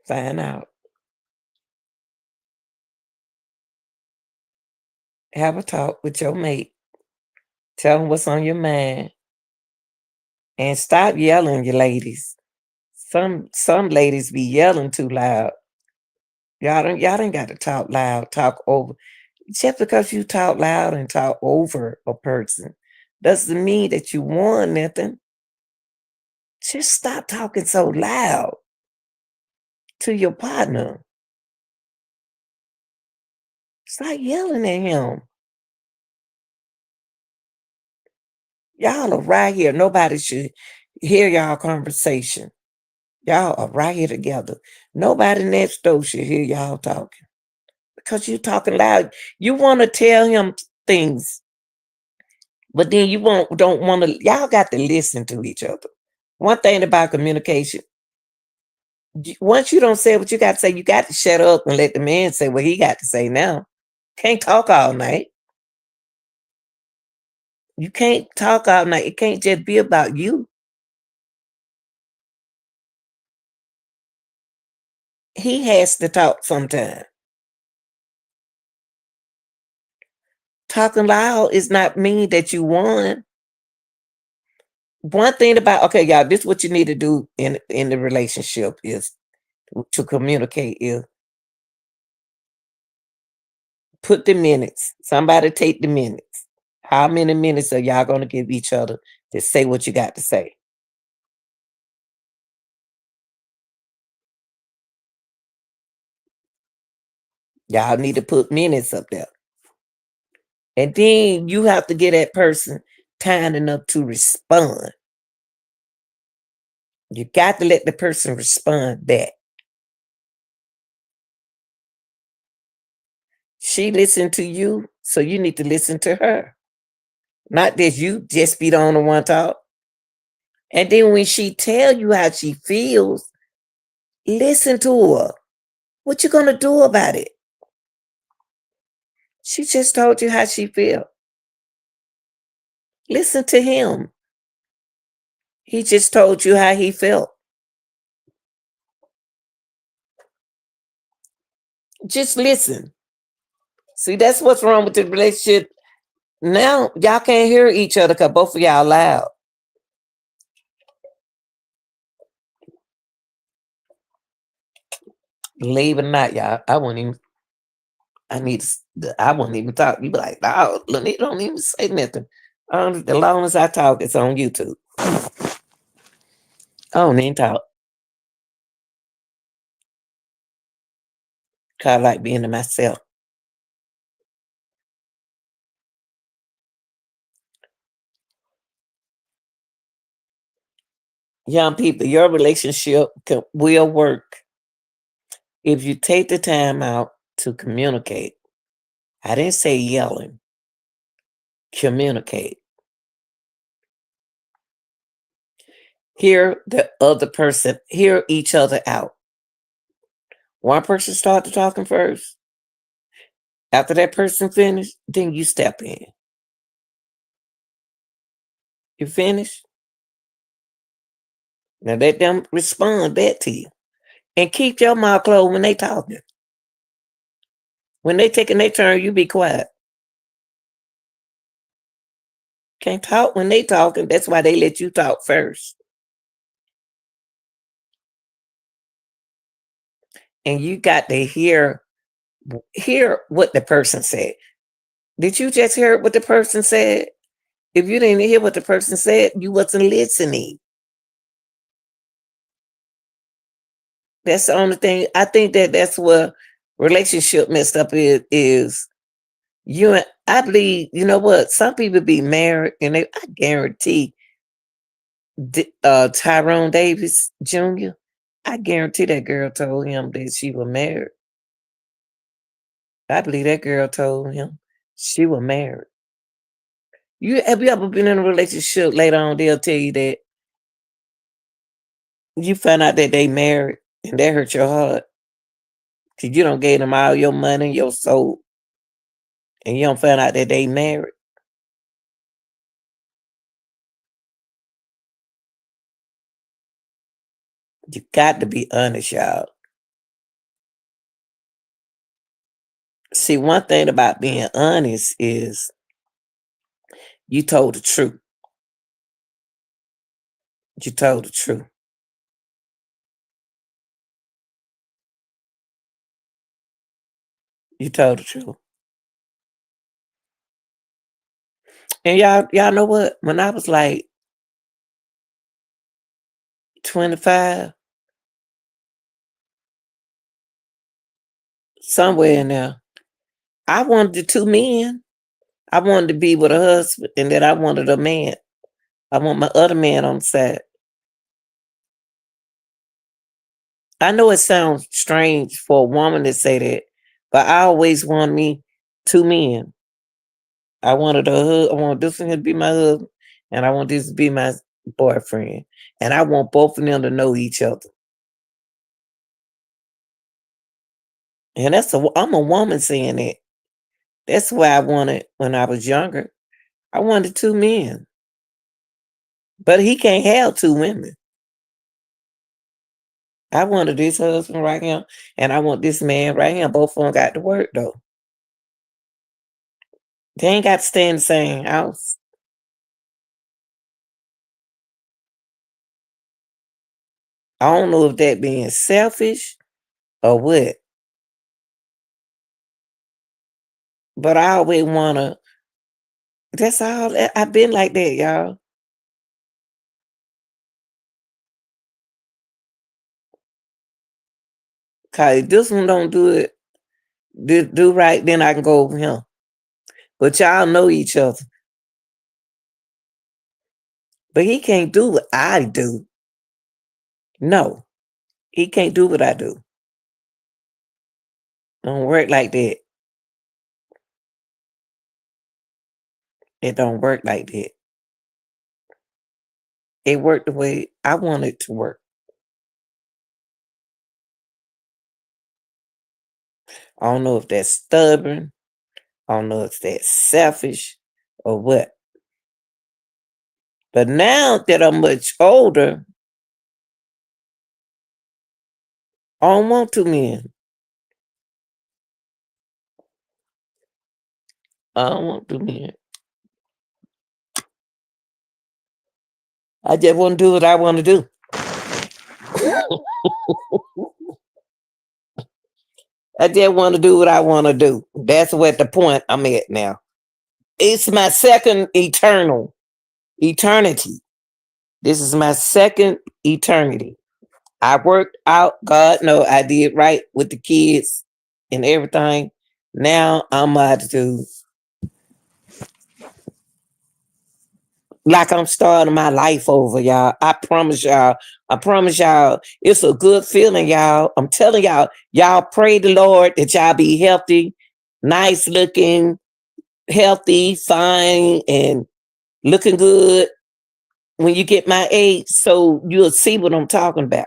Find out. Have a talk with your mate. Tell them what's on your mind. And stop yelling, you ladies. Some ladies be yelling too loud. Y'all don't got to talk loud, talk over. Just because you talk loud and talk over a person doesn't mean that you won nothing. Just stop talking so loud to your partner. Stop yelling at him. Y'all are right here. Nobody should hear y'all conversation. Y'all are right here together. Nobody next door should hear y'all talking because you talking loud. You want to tell him things, but then you don't want to. Y'all got to listen to each other. One thing about communication, once you don't say what you got to say, you got to shut up and let the man say what he got to say now. Can't talk all night. You can't talk all night. It can't just be about you. He has to talk sometime. Talking loud is not mean that you won. One thing about, okay, y'all, this is what you need to do in the relationship is to communicate is put the minutes. Somebody take the minutes. How many minutes are y'all gonna give each other to say what you got to say? Y'all need to put minutes up there. And then you have to get that person time enough to respond. You got to let the person respond back. She listened to you, so you need to listen to her. Not that you just be the only one talk. And then when she tell you how she feels, listen to her. What you gonna do about it? She just told you how she feel. Listen to him. He just told you how he felt. Just listen. See, that's what's wrong with the relationship. Now y'all can't hear each other because both of y'all loud. Believe it or not, y'all, I wouldn't even. I need. I wouldn't even talk. You be like, "Oh, Lynette don't even say nothing." The long as I talk, it's on YouTube. I don't even talk. Cause I like being to myself. Young people, your relationship will work if you take the time out to communicate. I didn't say yelling. Communicate. Hear the other person. Hear each other out. One person started talking first. After that person finished, then you step in. You finish. Now let them respond back to you. And keep your mouth closed when they talking. When they taking their turn, you be quiet. Can't talk when they talking. That's why they let you talk first. And you got to hear what the person said. Did you just hear what the person said? If you didn't hear what the person said, you wasn't listening. That's the only thing. I think that's where relationship messed up is you and I believe, you know what? Some people be married and I guarantee Tyrone Davis Jr. I guarantee that girl told him that she was married. I believe that girl told him she was married. Have you ever been in a relationship later on? They'll tell you that you find out that they married and that hurt your heart because you don't gave them all your money, your soul, and you don't find out that they married. You got to be honest, y'all. See, one thing about being honest is you told the truth. You told the truth. You told the truth. And y'all know what? When I was like 25, somewhere in there, I wanted the two men. I wanted to be with a husband, and then I wanted a man. I want my other man on the side. I know it sounds strange for a woman to say that, but I always wanted me two men. I want this one to be my husband, and I want this to be my boyfriend. And I want both of them to know each other. And I'm a woman saying that. That's why I wanted when I was younger. I wanted two men. But he can't have two women. I wanted this husband right here, and I want this man right here. Both of them got to work though. They ain't got to stay in the same house. I don't know if that being selfish or what, but I always wanna. That's all. I've been like that, y'all. Cause if this one don't do it, do right, then I can go over him. But y'all know each other. But he can't do what I do. No, he can't do what I do. Don't work like that. It don't work like that. It worked the way I want it to work. I don't know if that's stubborn. I don't know if that's selfish or what. But now that I'm much older, I don't want two men. I don't want two men. I just want to do what I want to do. I just want to do what I want to do. That's what the point I'm at now. It's my second eternity. This is my second eternity. I worked out, God know I did right with the kids and everything. Now I'm about to, like I'm starting my life over, y'all. I promise y'all. I promise y'all, it's a good feeling, y'all. I'm telling y'all pray the Lord that y'all be healthy, nice looking, healthy, fine, and looking good when you get my age, so you'll see what I'm talking about.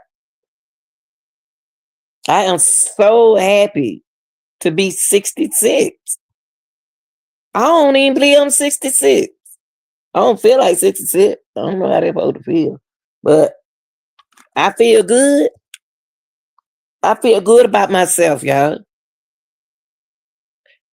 I am so happy to be 66. I don't even believe I'm 66. I don't feel like 66. I don't know how they're supposed to feel. But I feel good. I feel good about myself, y'all.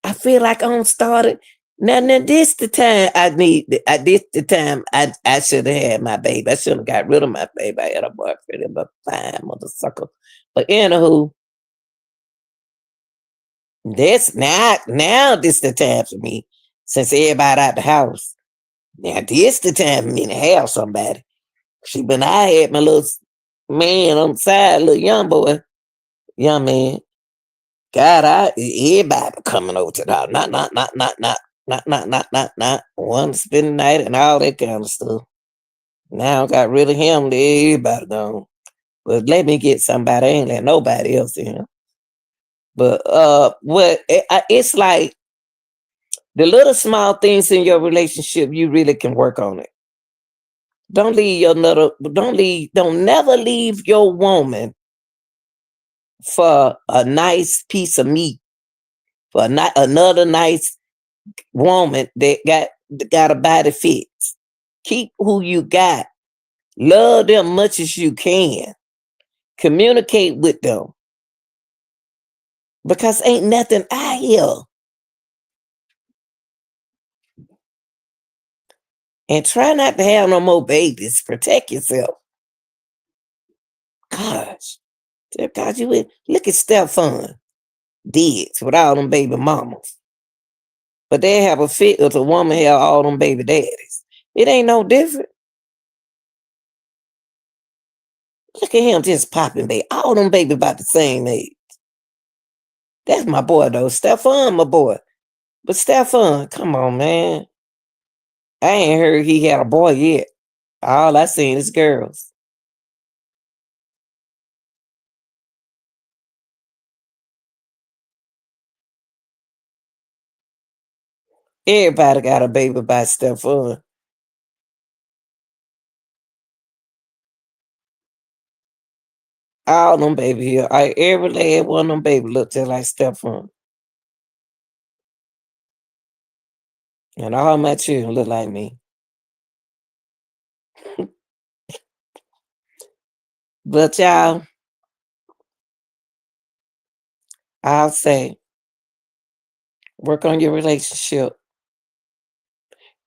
I feel like I'm started. Now this the time I need. This the time I should have had my baby. I should have got rid of my baby. I had a boyfriend, but fine mother sucker. But anywho, this now this the time for me. Since everybody out the house. Now this the time for me to have somebody. See, but I had my little man on the side, little young man. God, everybody coming over to the house. Not. One spend the night and all that kind of stuff. Now I got rid of him, everybody gone. But let me get somebody, I ain't let nobody else in. But it's like the little small things in your relationship, you really can work on it. Don't never leave your woman for a nice piece of meat, for another nice woman that got a body fits. Keep who you got. Love them much as you can. Communicate with them. Because ain't nothing out here. And try not to have no more babies. Protect yourself. Gosh. God, look at Stefan. Dead with all them baby mamas. But they have a fit if a woman have all them baby daddies. It ain't no different. Look at him just popping baby. All them baby about the same age. That's my boy though. Stefan, my boy. But Stefan, come on, man. I ain't heard he had a boy yet. All I seen is girls. Everybody got a baby by Stefan. All them baby here. Every last one of them baby look just like Stefan. And all my children look like me. But y'all, I'll say, work on your relationship.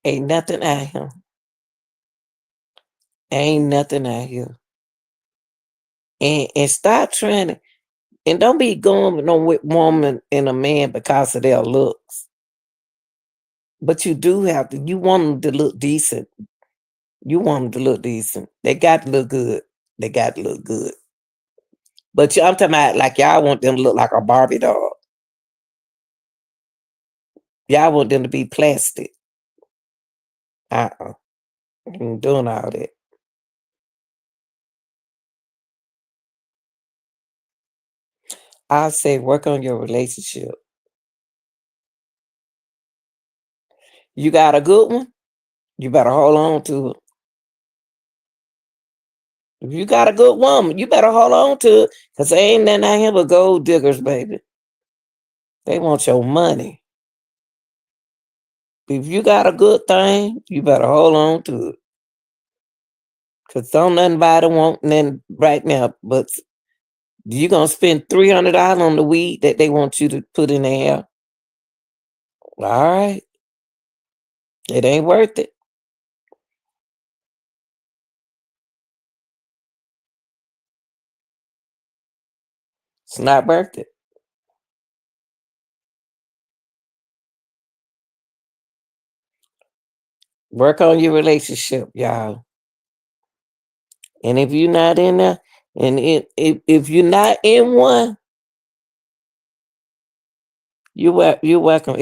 Ain't nothing out here. Ain't nothing out here. And stop trying to, and don't be going with no woman and a man because of their looks. But you do have to, you want them to look decent. You want them to look decent. They got to look good. They got to look good. But I'm talking about like y'all want them to look like a Barbie doll. Y'all want them to be plastic. Ain't doing all that. I say work on your relationship. You got a good one, you better hold on to it. If you got a good woman, you better hold on to it. Because ain't nothing out here but gold diggers, baby. They want your money. If you got a good thing, you better hold on to it. Because don't nobody want nothing right now, but you going to spend $300 on the weed that they want you to put in there. All right. It ain't worth it. It's not worth it. Work on your relationship, y'all. And if you're not in there, and if you're not in one, you're welcome.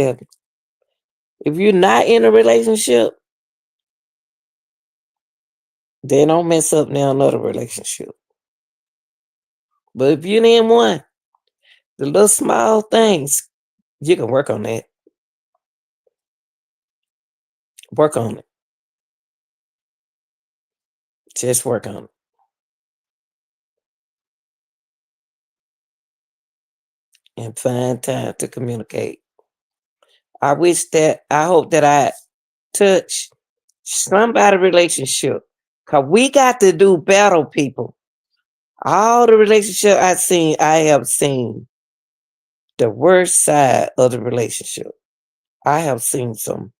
If you're not in a relationship, then don't mess up now another relationship. But if you're in one, the little small things, you can work on that. Work on it. Just work on it. And find time to communicate. I hope that I touch somebody's relationship. Cause we got to do better, people. All the relationship I have seen the worst side of the relationship. I have seen some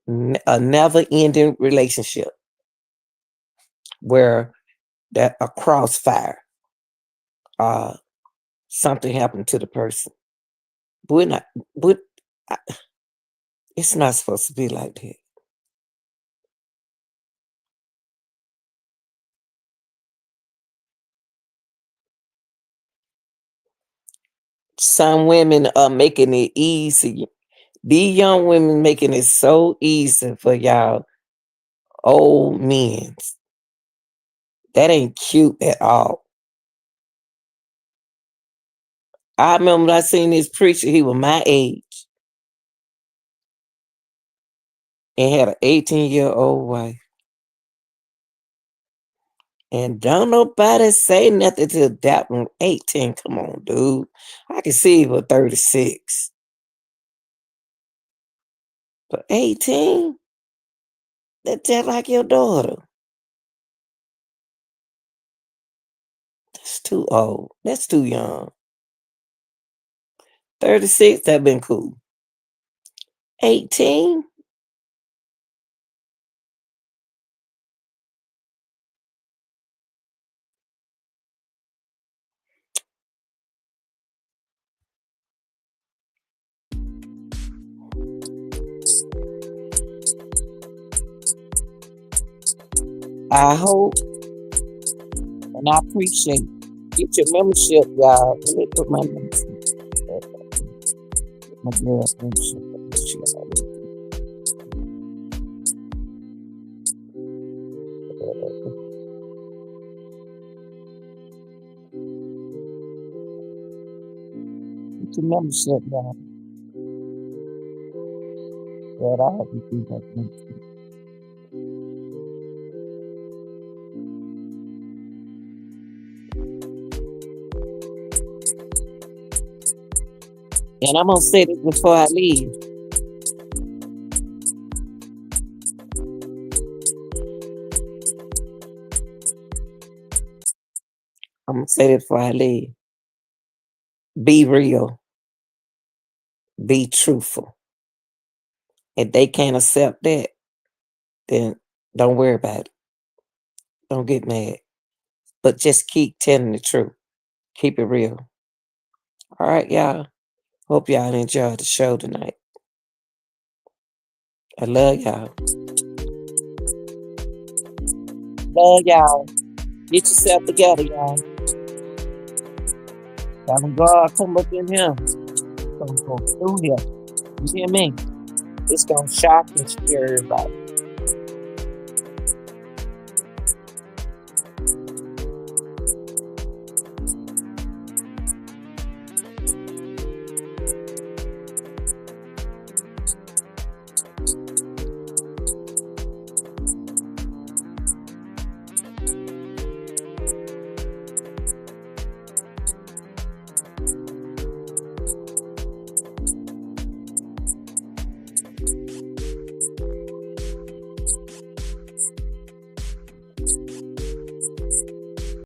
a never-ending relationship where that a crossfire, something happened to the person. We're not, but it's not supposed to be like that. Some women are making it easy. These young women making it so easy for y'all old men. That ain't cute at all. I remember when I seen this preacher, he was my age and had an 18-year-old wife. And don't nobody say nothing to that one 18. Come on, dude. I can see he was 36. But 18? That's just like your daughter. That's too old. That's too young. 36, that been cool. 18? I hope and I appreciate. Get your membership, y'all. Let me put my membership. My girl's membership. Get your membership, y'all. But I have to do that membership. And I'm gonna say this before I leave. I'm gonna say this before I leave. Be real. Be truthful. If they can't accept that, then don't worry about it. Don't get mad. But just keep telling the truth. Keep it real. All right, y'all. Hope y'all enjoyed the show tonight. I love y'all. Love y'all. Get yourself together, y'all. When God come up in here, it's gonna go through here. You hear me? It's gonna shock and scare everybody.